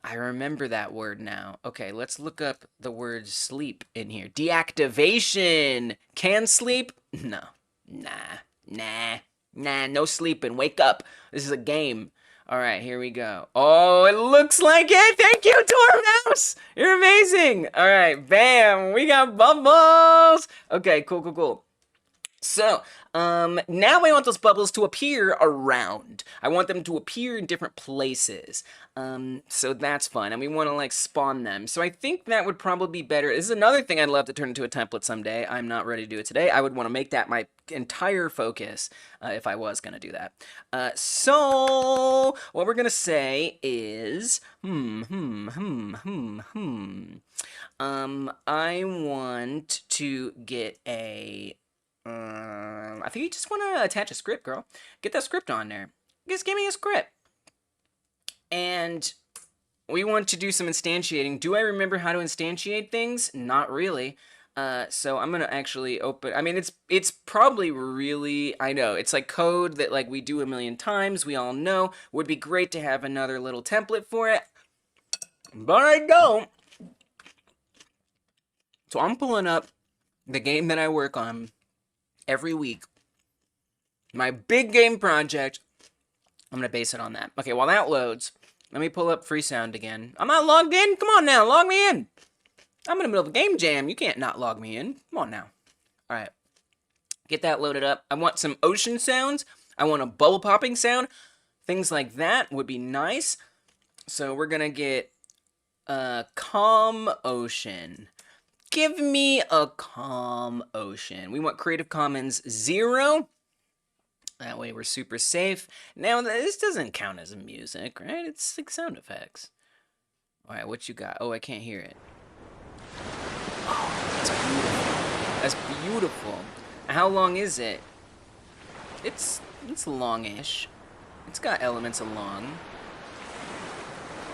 I remember that word now. Okay, let's look up the word sleep in here. Deactivation. Can sleep? No. Nah, no sleeping. Wake up. This is a game. All right, here we go. Oh, it looks like it. Thank you, Dormouse. You're amazing. All right, bam. We got bubbles. Okay, cool. So, now I want those bubbles to appear around. I want them to appear in different places. So that's fun, and we want to like spawn them. So I think that would probably be better. This is another thing I'd love to turn into a template someday. I'm not ready to do it today. I would want to make that my entire focus if I was going to do that. So what we're going to say is, I want to get a I think you just want to attach a script, girl. Get that script on there. Just give me a script. And we want to do some instantiating. Do I remember how to instantiate things? Not really. So I'm gonna actually open. I mean, it's probably really. I know it's like code that like we do a million times. We all know. Would be great to have another little template for it, but I don't. So I'm pulling up the game that I work on every week. My big game project. I'm going to base it on that. Okay, while that loads, let me pull up free sound again. I'm not logged in? Come on now, log me in. I'm in the middle of a game jam. You can't not log me in. Come on now. All right. Get that loaded up. I want some ocean sounds. I want a bubble popping sound. Things like that would be nice. So we're going to get a calm ocean. Give me a calm ocean. We want Creative Commons 0. That way we're super safe. Now, this doesn't count as music, right? It's like sound effects. All right, what you got? Oh, I can't hear it. That's beautiful. That's beautiful. How long is it? It's longish. It's got elements of long.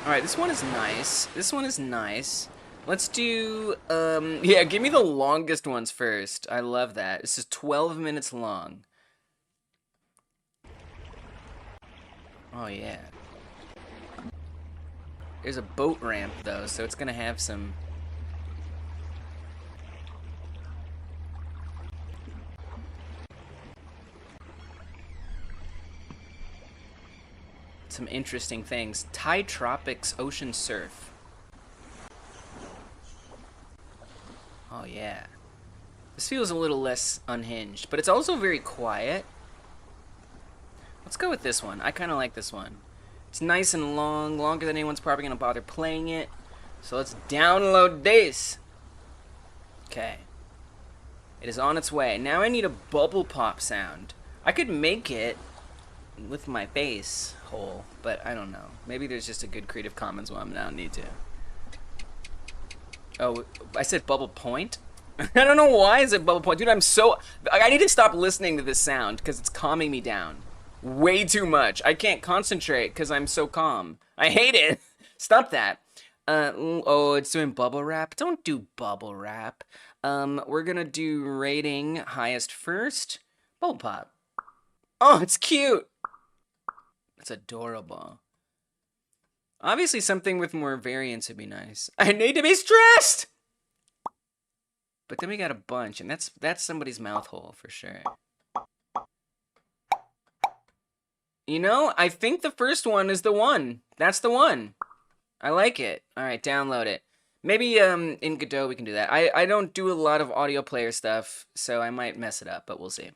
All right, this one is nice. This one is nice. Let's do, yeah, give me the longest ones first. I love that. This is 12 minutes long. Oh, yeah. There's a boat ramp, though, so it's gonna have some... some interesting things. Thai Tropics Ocean Surf. Oh, yeah. This feels a little less unhinged, but it's also very quiet. Let's go with this one. I kind of like this one. It's nice and long, longer than anyone's probably going to bother playing it. So let's download this. Okay. It is on its way. Now I need a bubble pop sound. I could make it with my face hole, but I don't know. Maybe there's just a good Creative Commons one. I don't need to. Oh, I said bubble point? I don't know why I said bubble point. Dude, I need to stop listening to this sound because it's calming me down. Way too much. I can't concentrate because I'm so calm. I hate it. Stop that. Oh, it's doing bubble wrap. Don't do bubble wrap. We're gonna do rating highest first. Bubble pop. Oh, it's cute. It's adorable. Obviously, something with more variance would be nice. I need to be stressed. But then we got a bunch, and that's somebody's mouth hole for sure. You know, I think the first one is the one. That's the one. I like it. All right, download it. Maybe in Godot we can do that. I don't do a lot of audio player stuff, so I might mess it up, but we'll see.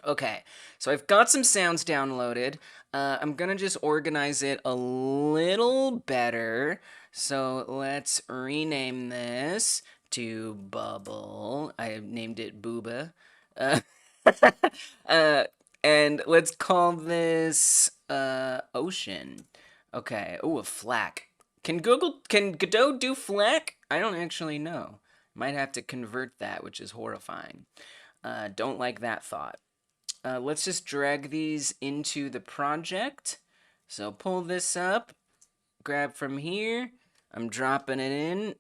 Okay, so I've got some sounds downloaded. I'm gonna just organize it a little better. So let's rename this to Bubble. I named it Booba. And let's call this Ocean. Okay. Ooh, a FLAC. Can Godot do FLAC? I don't actually know. Might have to convert that, which is horrifying. Don't like that thought. Let's just drag these into the project. So pull this up, grab from here. I'm dropping it in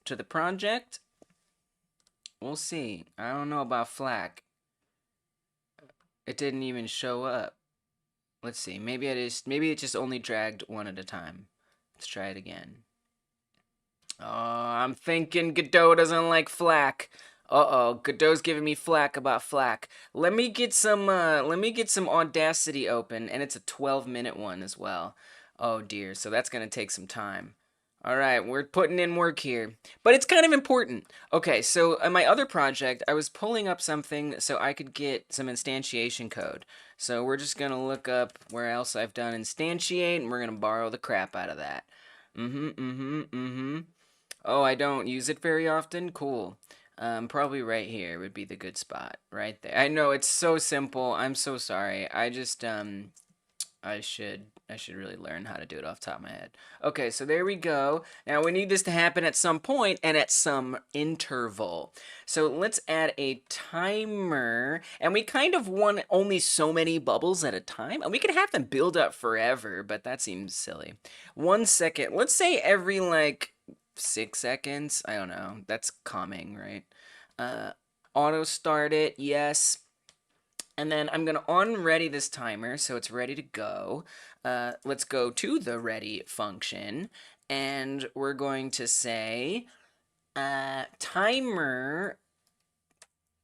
to the project. We'll see. I don't know about FLAC. It didn't even show up. Let's see. Maybe it just only dragged one at a time. Let's try it again. Oh, I'm thinking Godot doesn't like FLAC. Uh-oh, Godot's giving me flack about FLAC. Let me get some Audacity open, and it's a 12-minute one as well. Oh dear, so that's gonna take some time. All right, we're putting in work here, but it's kind of important. Okay, so in my other project, I was pulling up something so I could get some instantiation code. So we're just gonna look up where else I've done instantiate, and we're gonna borrow the crap out of that. Oh, I don't use it very often? Cool. Probably right here would be the good spot, right there. I know it's so simple. I'm so sorry. I should really learn how to do it off the top of my head. Okay, so there we go. Now we need this to happen at some point and at some interval. So let's add a timer, and we kind of want only so many bubbles at a time, and we could have them build up forever, but that seems silly. 1 second. Let's say every like 6 seconds. I don't know. That's calming, right? Auto start it. Yes. And then I'm going to on-ready this timer, so it's ready to go. Let's go to the ready function, and we're going to say timer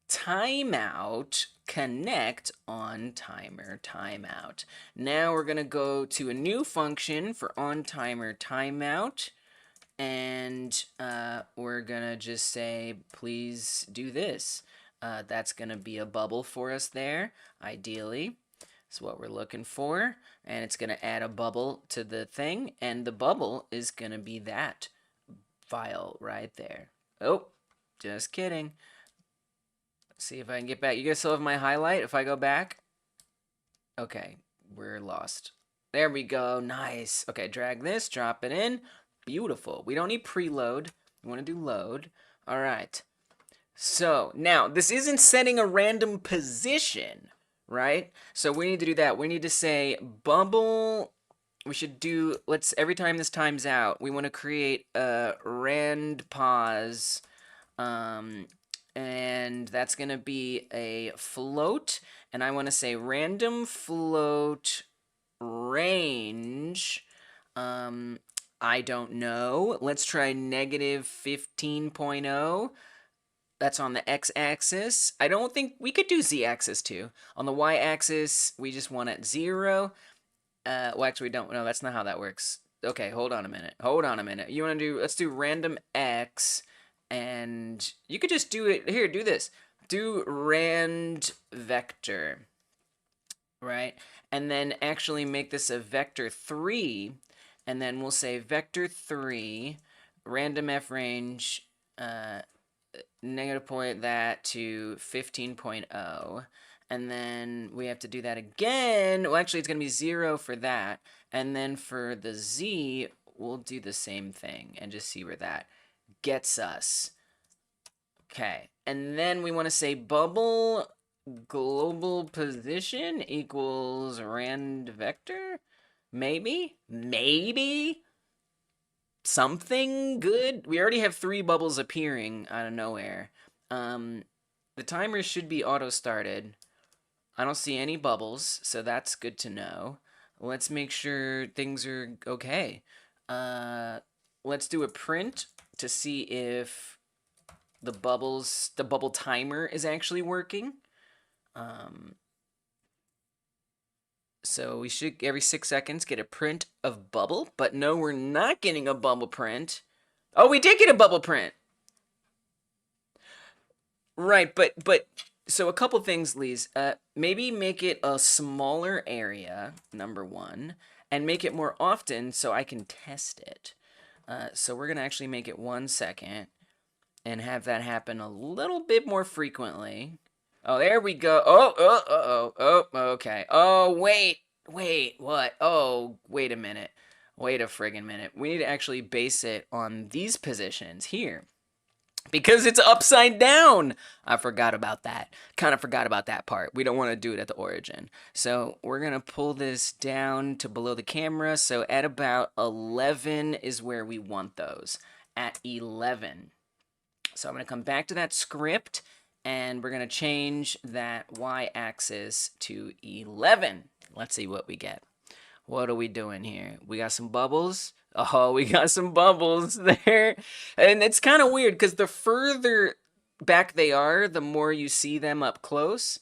timeout connect on timer timeout. Now we're going to go to a new function for on timer timeout, and we're going to just say, please do this. That's going to be a bubble for us there, ideally. That's what we're looking for. And it's going to add a bubble to the thing, and the bubble is going to be that file right there. Oh, just kidding. Let's see if I can get back. You guys still have my highlight if I go back? Okay, we're lost. There we go. Nice. Okay, drag this, drop it in. Beautiful. We don't need preload. We want to do load. All right. So now this isn't setting a random position, right? So we need to do that. We need to say bubble. We should do, every time this times out, we want to create a rand pause. And that's going to be a float. And I want to say random float range. I don't know. Let's try negative 15.0. That's on the x-axis. I don't think we could do z-axis too. On the y-axis, we just want it 0. Well, actually, we don't. No, that's not how that works. Okay, hold on a minute. Hold on a minute. You want to do, let's do random x, and you could just do it. Here, do this. Do rand vector, right? And then actually make this a vector 3, and then we'll say vector 3, random f range, negative point that to 15.0, and then we have to do that again. Well, actually, it's going to be 0 for that, and then for the z, we'll do the same thing and just see where that gets us. Okay, and then we want to say bubble global position equals rand vector? Maybe? Something good? We already have 3 bubbles appearing out of nowhere. The timer should be auto-started. I don't see any bubbles, so that's good to know. Let's make sure things are okay. Let's do a print to see if the bubble timer is actually working. So we should, every 6 seconds, get a print of bubble. But no, we're not getting a bubble print. Oh, we did get a bubble print. Right, but so a couple things, Lise. Maybe make it a smaller area, number 1, and make it more often so I can test it. So we're going to actually make it 1 second and have that happen a little bit more frequently. Oh, there we go. Oh, okay. Oh, wait, what? Oh, wait a minute. Wait a friggin' minute. We need to actually base it on these positions here. Because it's upside down. I forgot about that. Kind of forgot about that part. We don't want to do it at the origin. So we're going to pull this down to below the camera. So at about 11 is where we want those. At 11. So I'm going to come back to that script, and we're going to change that y-axis to 11. Let's see what we get. What are we doing here? We got some bubbles. Oh, we got some bubbles there. And it's kind of weird because the further back they are, the more you see them up close.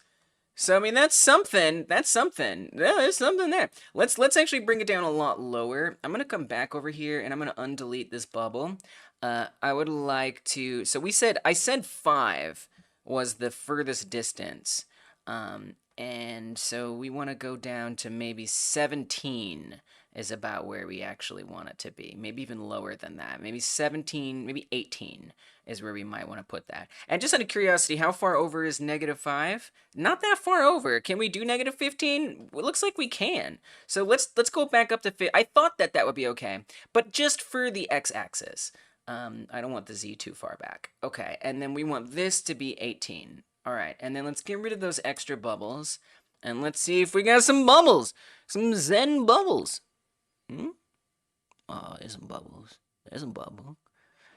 So I mean that's something. That's something. Yeah, there's something there. Let's actually bring it down a lot lower. I'm gonna come back over here and I'm gonna undelete this bubble. I would like to. So I said 5 was the furthest distance, and so we want to go down to maybe 17 is about where we actually want it to be. Maybe even lower than that. Maybe 17, maybe 18 is where we might want to put that. And just out of curiosity, how far over is -5? Not that far over. Can we do -15? It looks like we can. So let's go back up to I thought that would be okay, but just for the x-axis. I don't want the z too far back. Okay, and then we want this to be 18. All right, and then let's get rid of those extra bubbles, and let's see if we got some bubbles, some Zen bubbles. Oh, there's some bubbles. There's some bubbles.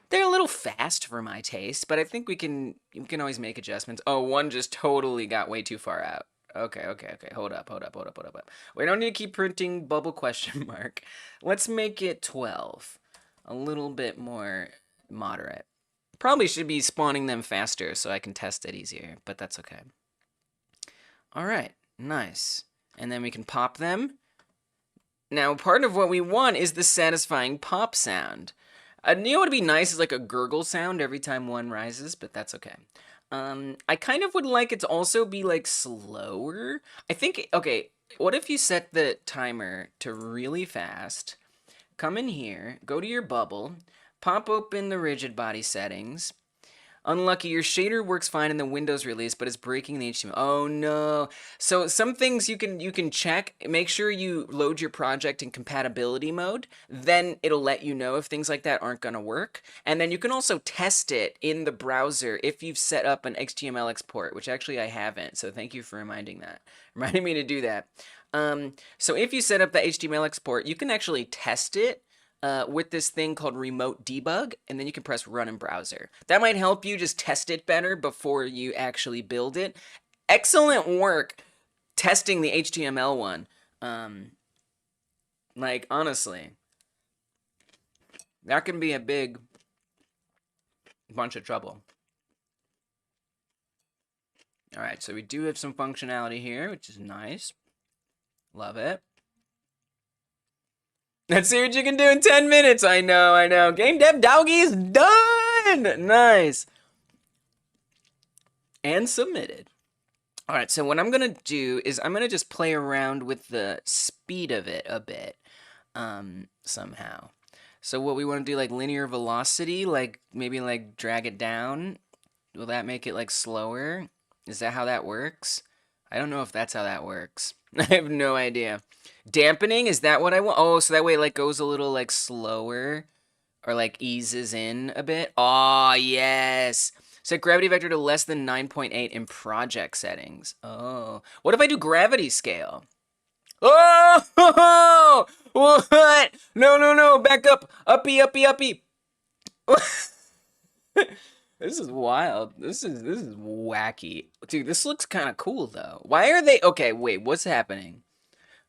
They're a little fast for my taste, but I think we can always make adjustments. Oh, one just totally got way too far out. Okay. Hold up. We don't need to keep printing bubble question mark. Let's make it 12. A little bit more moderate. Probably should be spawning them faster so I can test it easier, but that's okay. All right, nice. And then we can pop them. Now, part of what we want is the satisfying pop sound. You know what would be nice is like a gurgle sound every time one rises, but that's okay. I kind of would like it to also be like slower. I think, okay, what if you set the timer to really fast, come in here, go to your bubble, pop open the rigid body settings. Unlucky, your shader works fine in the Windows release, but it's breaking the HTML. Oh no. So some things you can check. Make sure you load your project in compatibility mode. Then it'll let you know if things like that aren't gonna work. And then you can also test it in the browser if you've set up an HTML export, which actually I haven't. So thank you for reminding me to do that. So if you set up the HTML export, you can actually test it with this thing called remote debug, and then you can press run in browser. That might help you just test it better before you actually build it. Excellent work testing the HTML one. Like, honestly, that can be a big bunch of trouble. All right, so we do have some functionality here, which is nice. Love it. Let's see what you can do in 10 minutes. I know. Game dev doggy is done. Nice. And submitted. All right, so what I'm going to do is I'm going to just play around with the speed of it a bit somehow. So what we want to do, like linear velocity, like maybe like drag it down. Will that make it like slower? Is that how that works? I don't know if that's how that works. I have no idea. Dampening, is that what I want? Oh, so that way it like goes a little like slower or like eases in a bit. Oh, yes. Set gravity vector to less than 9.8 in project settings. Oh, what if I do gravity scale? Oh, what? No, back up. Uppy. This is wild. This is wacky. Dude, this looks kind of cool though. Why are they okay, wait, what's happening?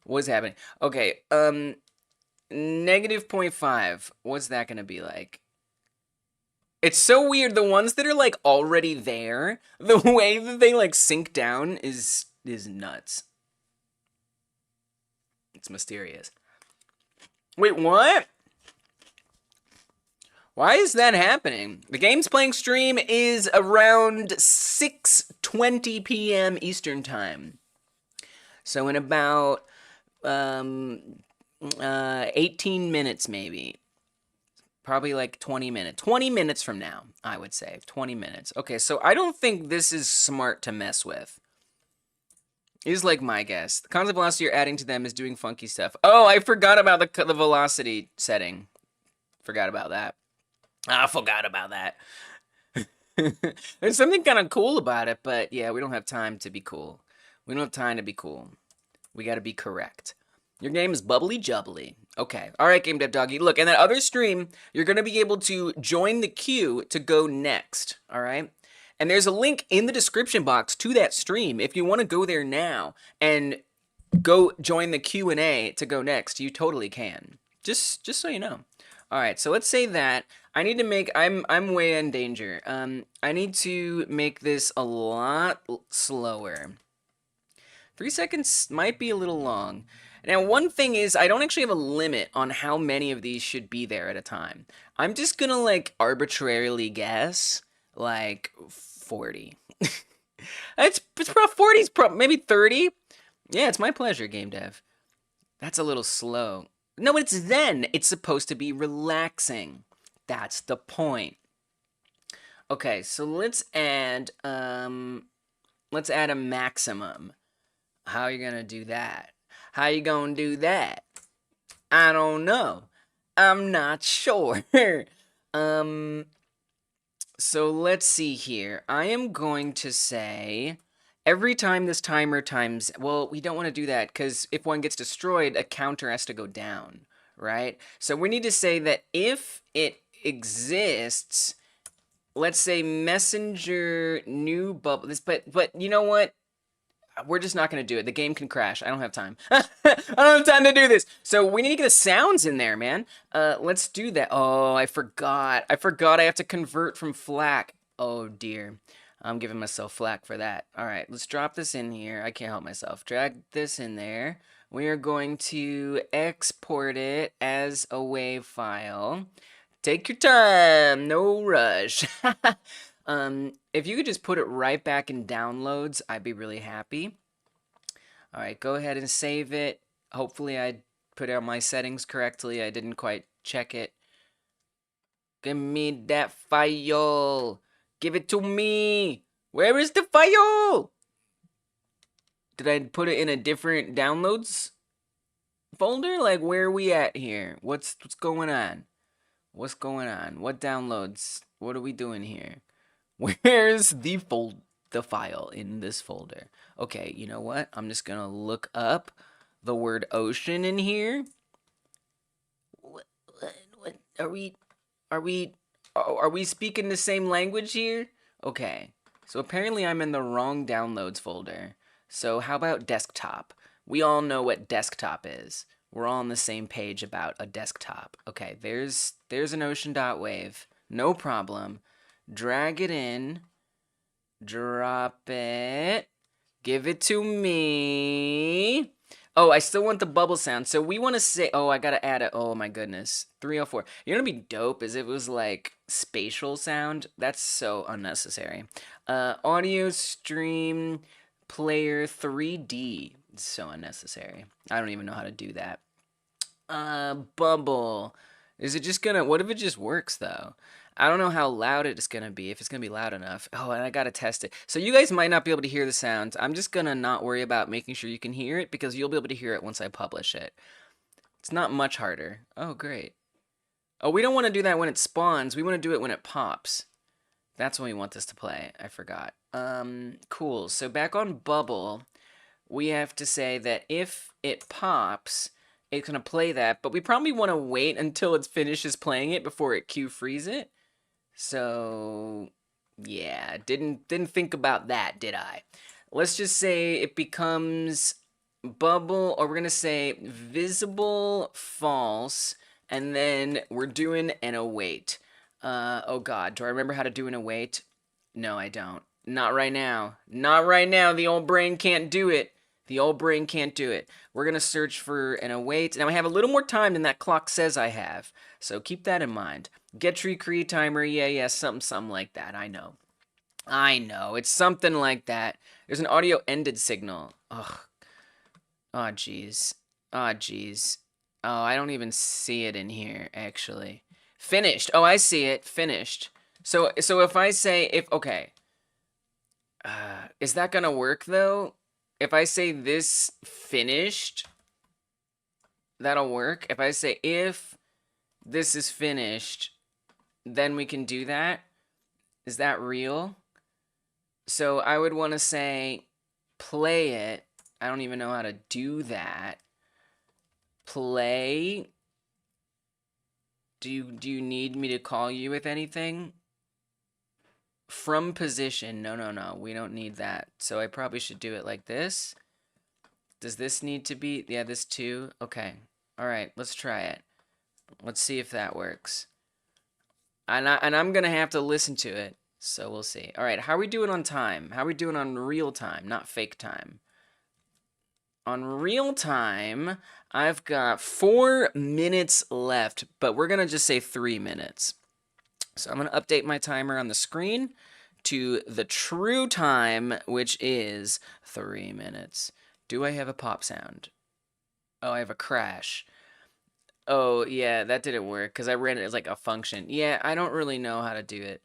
Okay, -0.5. What's that gonna be like? It's so weird. The ones that are like already there, the way that they like sink down is nuts. It's mysterious. Wait, what? Why is that happening? The game's playing stream is around 6:20 p.m. Eastern Time. So in about 18 minutes maybe. Probably like 20 minutes. 20 minutes from now, I would say. 20 minutes. Okay, so I don't think this is smart to mess with. Is like my guess. The constant velocity you're adding to them is doing funky stuff. Oh, I forgot about the velocity setting. Forgot about that. I forgot about that. There's something kind of cool about it, but yeah, we don't have time to be cool. We don't have time to be cool. We got to be correct. Your game is bubbly jubbly. Okay. All right, Game Dev Doggy. Look, in that other stream, you're going to be able to join the queue to go next. All right? And there's a link in the description box to that stream. If you want to go there now and go join the Q&A to go next, you totally can. Just so you know. All right, so let's say that I need to make, I'm way in danger. I need to make this a lot slower. 3 seconds might be a little long. Now, one thing is, I don't actually have a limit on how many of these should be there at a time. I'm just gonna, like, arbitrarily guess, like, 40. It's probably 40's maybe 30. Yeah, it's my pleasure, game dev. That's a little slow. No, it's Zen. It's supposed to be relaxing. That's the point. Okay, so let's add a maximum. How are you gonna do that? How you gonna do that? I don't know. I'm not sure. um so let's see here. I am going to say every time this timer times, well, we don't want to do that because if one gets destroyed, a counter has to go down, right? So we need to say that if it exists, let's say messenger new bubble. But you know what? We're just not going to do it. The game can crash. I don't have time. I don't have time to do this. So we need to get the sounds in there, man. Let's do that. Oh, I forgot. I have to convert from FLAC. Oh, dear. I'm giving myself flack for that. All right, let's drop this in here. I can't help myself. Drag this in there. We are going to export it as a WAV file. Take your time. No rush. If you could just put it right back in downloads, I'd be really happy. All right, go ahead and save it. Hopefully I put out my settings correctly. I didn't quite check it. Give me that file. Give it to me. Where is the file? Did I put it in a different downloads folder? Like, where are we at here? What's going on? What's going on? What downloads? What are we doing here? Where's the file in this folder? Okay, you know what? I'm just gonna look up the word ocean in here. What are we speaking the same language here? Okay, so apparently I'm in the wrong downloads folder. So how about desktop? We all know what desktop is. We're all on the same page about a desktop. Okay, there's an ocean.wave. No problem. Drag it in. Drop it. Give it to me. Oh, I still want the bubble sound. So we want to say, oh, I got to add it. Oh my goodness. 304. You know what would be dope is if it was like spatial sound. That's so unnecessary. Audio stream player 3D. It's so unnecessary. I don't even know how to do that. Bubble. Is it just gonna, what if it just works though? I don't know how loud it's gonna be, if it's gonna be loud enough. Oh, and I gotta test it. So you guys might not be able to hear the sounds. I'm just gonna not worry about making sure you can hear it because you'll be able to hear it once I publish it. It's not much harder. Oh, great. Oh, we don't want to do that when it spawns. We want to do it when it pops. That's when we want this to play. I forgot. Cool. So back on bubble, we have to say that if it pops, it's going to play that, but we probably want to wait until it finishes playing it before it queue freeze it. So, yeah, didn't think about that, did I? Let's just say it becomes bubble, or we're going to say visible false, and then we're doing an await. Oh god, do I remember how to do an await? No, I don't. Not right now. Not right now. The old brain can't do it. The old brain can't do it. We're going to search for an await. Now, I have a little more time than that clock says I have. So keep that in mind. Get tree create timer. Yeah, something like that. I know. It's something like that. There's an audio ended signal. Ugh. Oh, jeez. Oh, jeez. Oh, I don't even see it in here, actually. Finished. Oh, I see it. Finished. So if I say, okay. Is that going to work, though? If I say this finished, that'll work. If I say if this is finished, then we can do that. Is that real? So I would want to say play it. I don't even know how to do that. Play. Do you need me to call you with anything? From position. No. We don't need that. So I probably should do it like this. Does this need to be? Yeah, this too. Okay. All right. Let's try it. Let's see if that works. And I'm going to have to listen to it. So we'll see. All right. How are we doing on time? How are we doing on real time, not fake time? on real time, I've got 4 minutes left, but we're going to just say 3 minutes. So I'm going to update my timer on the screen to the true time, which is 3 minutes. Do I have a pop sound? Oh, I have a crash. Oh, yeah, that didn't work because I ran it as like a function. Yeah, I don't really know how to do it.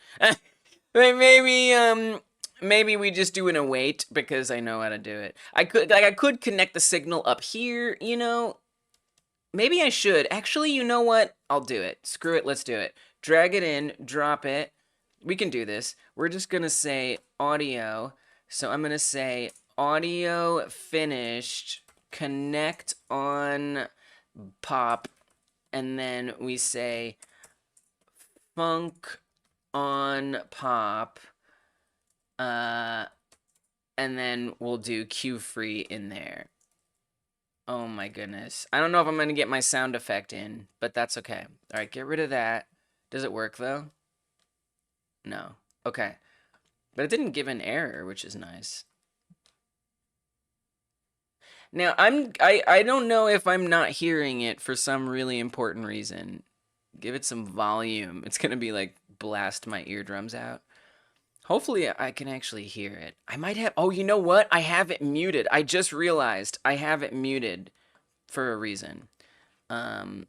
Maybe we just do an await because I know how to do it. I could connect the signal up here, you know. Maybe I should. Actually, you know what? I'll do it. Screw it, let's do it. Drag it in, drop it. We can do this. We're just gonna say audio. So I'm gonna say audio finished, connect on pop, and then we say funk on pop, and then we'll do cue free in there. Oh my goodness. I don't know if I'm gonna get my sound effect in, but that's okay. All right, get rid of that. Does it work though? No. Okay. But it didn't give an error, which is nice. Now, I don't know if I'm not hearing it for some really important reason. Give it some volume. It's gonna be like blast my eardrums out. Hopefully I can actually hear it. I might have, oh, you know what? I have it muted. I just realized I have it muted for a reason. Oh,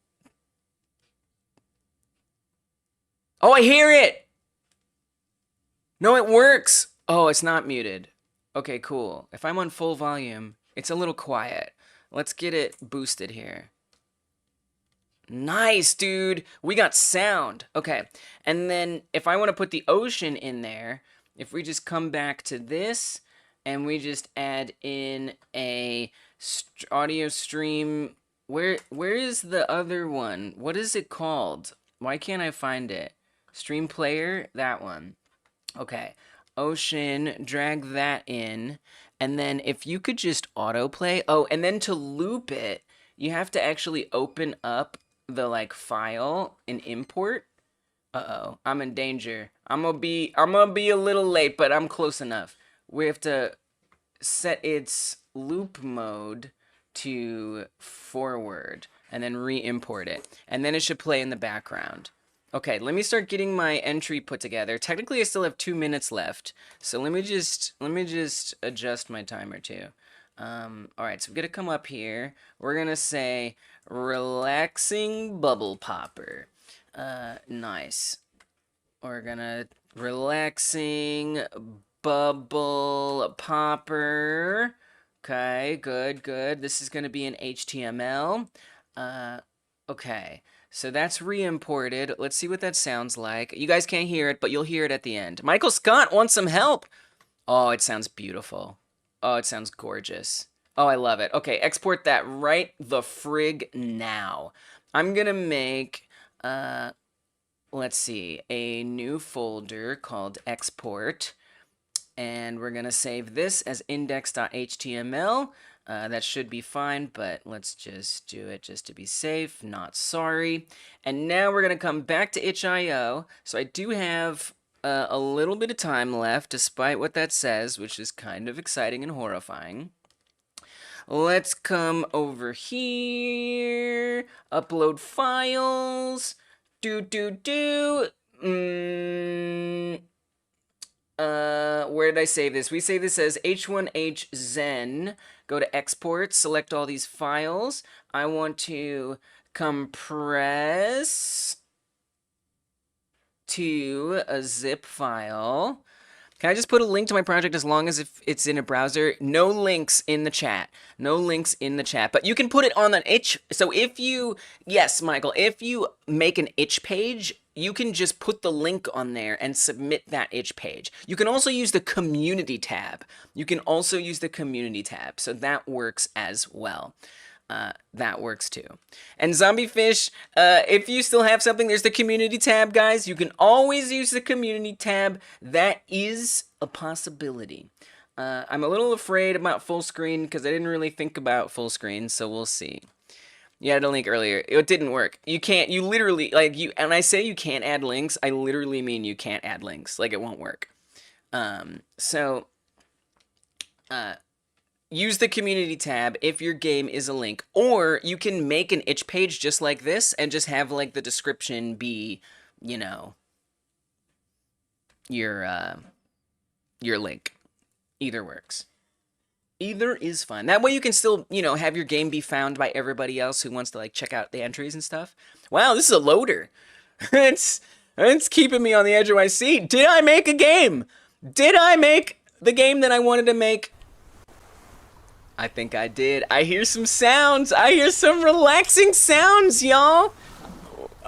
I hear it! No, it works! Oh, it's not muted. Okay, cool. If I'm on full volume, it's a little quiet. Let's get it boosted here. Nice, dude. We got sound. Okay. And then if I want to put the ocean in there, if we just come back to this and we just add in a audio stream, where is the other one? What is it called? Why can't I find it? Stream player, that one. Okay. Ocean, drag that in. And then if you could just autoplay. Oh, and then to loop it, you have to actually open up the like file and import. Uh-oh, I'm in danger. I'm gonna be a little late, but I'm close enough. We have to set its loop mode to forward and then re-import it. And then it should play in the background. Okay, let me start getting my entry put together. Technically, I still have 2 minutes left. So let me just adjust my timer too. All right, so we're gonna come up here. We're gonna say relaxing bubble popper. Nice. We're gonna relaxing bubble popper. Okay, good. This is gonna be in HTML. Okay. So that's re-imported. Let's see what that sounds like. You guys can't hear it, but you'll hear it at the end. Michael Scott wants some help. Oh, it sounds beautiful. Oh, it sounds gorgeous. Oh, I love it. Okay, export that right the frig now. I'm gonna make, let's see, a new folder called export. And we're gonna save this as index.html. That should be fine, but let's just do it just to be safe. Not sorry. And now we're going to come back to itch.io. So I do have a little bit of time left, despite what that says, which is kind of exciting and horrifying. Let's come over here. Upload files. Where did I save this? We save this as H1H ZEN. Go to export, select all these files. I want to compress to a zip file. Can I just put a link to my project as long as if it's in a browser? No links in the chat. No links in the chat. But you can put it on an itch. So if you, yes, Michael, if you make an itch page, you can just put the link on there and submit that itch page. You can also use the community tab. So that works as well. That works too. And Zombie Fish, if you still have something, there's the community tab, guys. You can always use the community tab. That is a possibility. I'm a little afraid about full screen because I didn't really think about full screen, so we'll see. You had a link earlier. It didn't work. You can't, you literally, like, and I say you can't add links, I literally mean you can't add links. Like, it won't work. use the community tab if your game is a link, or you can make an itch page just like this and just have like the description be, you know, your link. Either works. Either is fine. That way you can still, you know, have your game be found by everybody else who wants to like check out the entries and stuff. Wow, this is a loader. it's keeping me on the edge of my seat. Did I make a game? Did I make the game that I wanted to make? I think I did. I hear some sounds. I hear some relaxing sounds, y'all.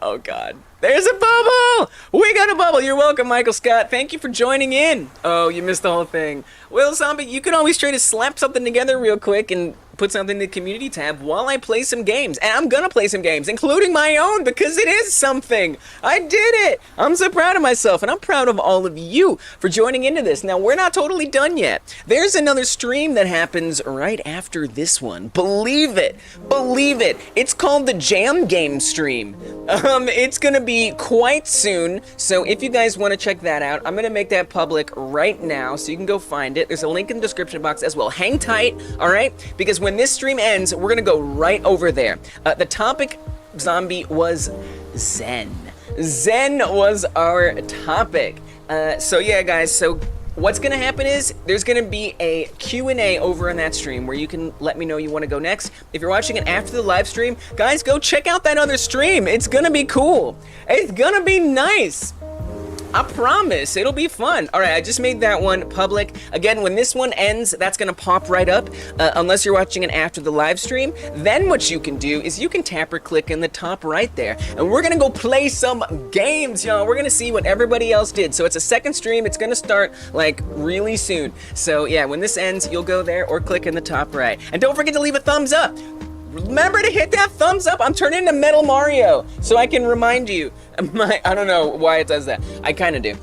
Oh, God. There's a bubble! We got a bubble! You're welcome, Michael Scott. Thank you for joining in. Oh, you missed the whole thing. Well, Zombie, you can always try to slap something together real quick and put something in the community tab while I play some games. And I'm gonna play some games, including my own, because it is something. I did it! I'm so proud of myself, and I'm proud of all of you for joining into this. Now, we're not totally done yet. There's another stream that happens right after this one. Believe it. Believe it. It's called the Jam Game stream. It's gonna be quite soon, so if you guys want to check that out, I'm gonna make that public right now, so you can go find it. There's a link in the description box as well. Hang tight, alright? Because when this stream ends, we're gonna go right over there. The topic, Zombie, was Zen. Zen was our topic. So yeah, guys, so what's gonna happen is there's gonna be a Q&A over on that stream where you can let me know you want to go next. If you're watching it after the live stream, guys, go check out that other stream. It's gonna be cool. It's gonna be nice. I promise, it'll be fun. All right, I just made that one public. Again, when this one ends, that's gonna pop right up, unless you're watching it after the live stream. Then what you can do is you can tap or click in the top right there, and we're gonna go play some games, y'all. We're gonna see what everybody else did. So it's a second stream. It's gonna start like really soon. So yeah, when this ends, you'll go there or click in the top right. And don't forget to leave a thumbs up. Remember to hit that thumbs up. I'm turning into Metal Mario, so I can remind you. I don't know why it does that. I kind of do.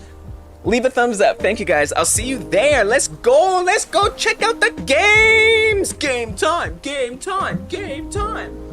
Leave a thumbs up. Thank you, guys. I'll see you there. Let's go. Let's go check out the games. Game time. Game time. Game time.